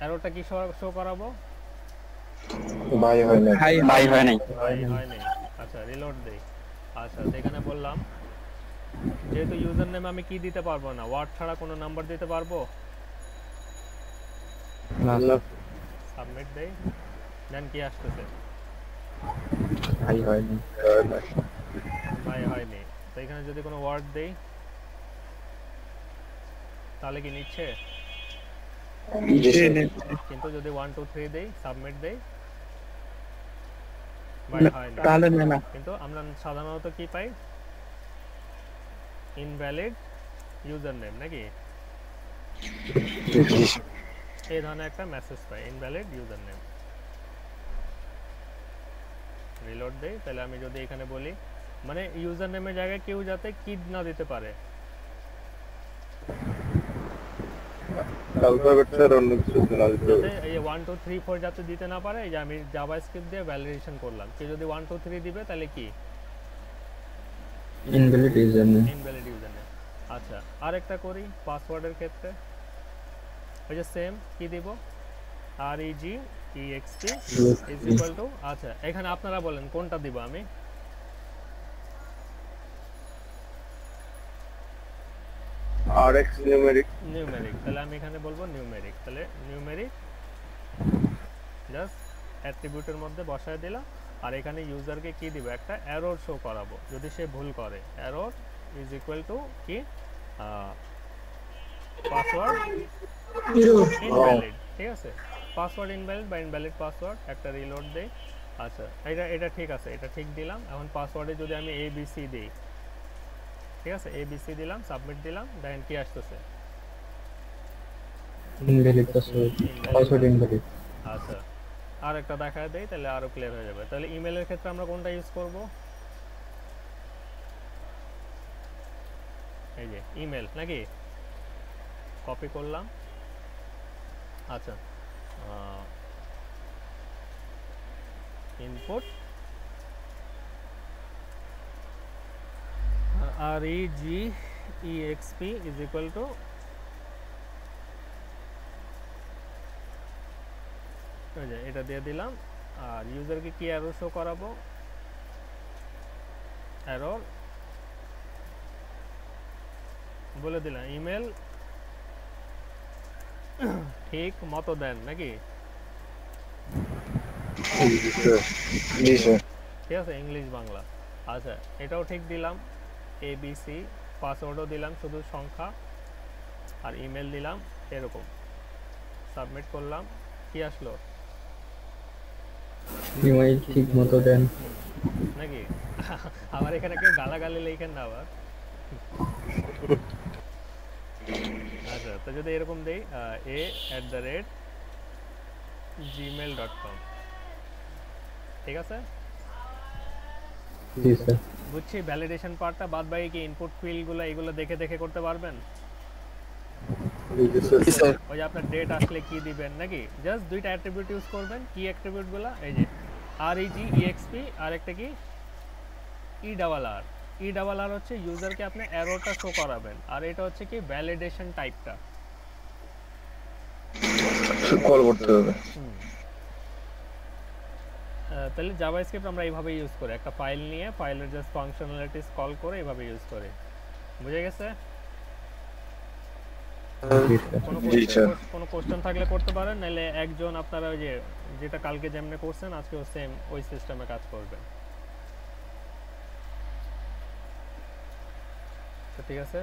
এররটা কি শো করাবো? ভাই হয় না, ভাই হয় নাই। ভাই হয় নাই। আচ্ছা রিলোড দেই। আচ্ছা এখানে বললাম যেহেতু ইউজার নেম আমি কি দিতে পারবো না, ওয়ার্ড ছাড়া কোনো নাম্বার দিতে পারবো না সাবমিট দেই, দেন কি আসতেছে? ভাই হয়নি, ভাই হয়নি। তো এখানে যদি কোনো ওয়ার্ড দেই তাহলে কি নিচ্ছে? কিন্তু যদি 1 2 3 দেই, সাবমিট দেই, ভাই হয়নি, তাহলে না। কিন্তু আমরা সাধারণত কি পাই? ইনভ্যালিড ইউজার নেম, নাকি এই ধরনের একটা মেসেজ পাই, ইনভ্যালিড ইউজার নেম। রিলোড দেই, তাহলে আমি যদি এখানে বলি মানে ইউজার নেমের জায়গায় কেউ যাতে কি না দিতে পারে, অ্যালফাবেটের অন্য কিছু না দিতে যাতে এই 1 2 3 4 যাতে দিতে না পারে। এই যে আমি জাভাস্ক্রিপ্ট দিয়ে ভ্যালিডেশন করলাম, কেউ যদি 1 2 3 দিবে তাহলে কি? Invalid user name. Invalid user name. আচ্ছা আরেকটা করি পাসওয়ার্ডের ক্ষেত্রে, ওই যে সেম কি দিব? REGEXP ইজ ইকুয়াল টু, আচ্ছা এখানে আপনারা বলেন কোনটা দিব আমি? RX numeric. নিউমেরিক, তাহলে আমি এখানে বলবো নিউমেরিক। তাহলে নিউমেরিক জাস্ট অ্যাট্রিবিউটের মধ্যে বসায় দিলাম। আর এখানে ইউজারকে কি দিব? একটা এরর শো করাবো যদি সে ভুল করে। এরর ইজ ইকুয়াল টু কি? পাসওয়ার্ড ইনভ্যালিড, ঠিক আছে? পাসওয়ার্ড ইনভ্যালিড বা ইনভ্যালিড পাসওয়ার্ড, একটা রিলোড দেই। আচ্ছা এটা ঠিক আছে, এটা ঠিক দিলাম। এখন পাসওয়ার্ডে যদি আমি ABC দিই, ঠিক আছে, ABC দিলাম, সাবমিট দিলাম, দেখেন কি আসতেছে? Invalid password invalid. আচ্ছা আর একটা দেখায় দেই, তাহলে আরো ক্লিয়ার হয়ে যাবে। তাহলে ইমেলের ক্ষেত্রে আমরা কোনটা ইউজ করব? এই যে ইমেল, নাকি? কপি করলাম। আচ্ছা input REGEXP is equal two, এটা দিয়ে দিলাম। আর ইউজারকে কি এরর শো করাবো? এরর বলে দিলাম ইমেল ঠিক মতো দেন, নাকি? ঠিক আছে, ইংলিশ বাংলা। আচ্ছা এটাও ঠিক দিলাম, ABC। পাসওয়ার্ডও দিলাম শুধু সংখ্যা, আর ইমেল দিলাম এরকম। সাবমিট করলাম, কি আসলো? ইমেল ঠিক মতো দেন, নাকি? আবার এখানে কেউ গালাগালি লেখেন না আবার। আচ্ছা তো যদি এরকম দেই a@gmail.com, ঠিক আছে? জি স্যার। বুঝছি। ভ্যালিডেশন পার্টটা বাদ বাকি কি ইনপুট ফিল্ডগুলো এগুলো দেখে দেখে করতে পারবেন? ওই যে আপনার ডেট আসলে কি দিবেন, নাকি? জাস্ট দুইটা অ্যাট্রিবিউট ইউজ করবেন। কি অ্যাট্রিবিউটগুলো? এই যে REGEXP আর একটা কি ERR। ERR হচ্ছে ইউজারকে আপনি এররটা শো করাবেন, আর এটা হচ্ছে কি ভ্যালিডেশন টাইপটা কল করতে হবে। তাহলে জাভাস্ক্রিপ্ট আমরা এইভাবে ইউজ করি, একটা ফাইল নিয়ে ফাইলের জাস্ট ফাংশনালিটিস কল করে এইভাবে ইউজ করি। বুঝে গেছে? কোনো কোশ্চেন থাকলে করতে পারেন, নাহলে একজন আপনারা ওই যে যেটা কালকে যেমনে করছেন আজকেও সেম ওই সিস্টেমে কাজ করবেন। ঠিক আছে।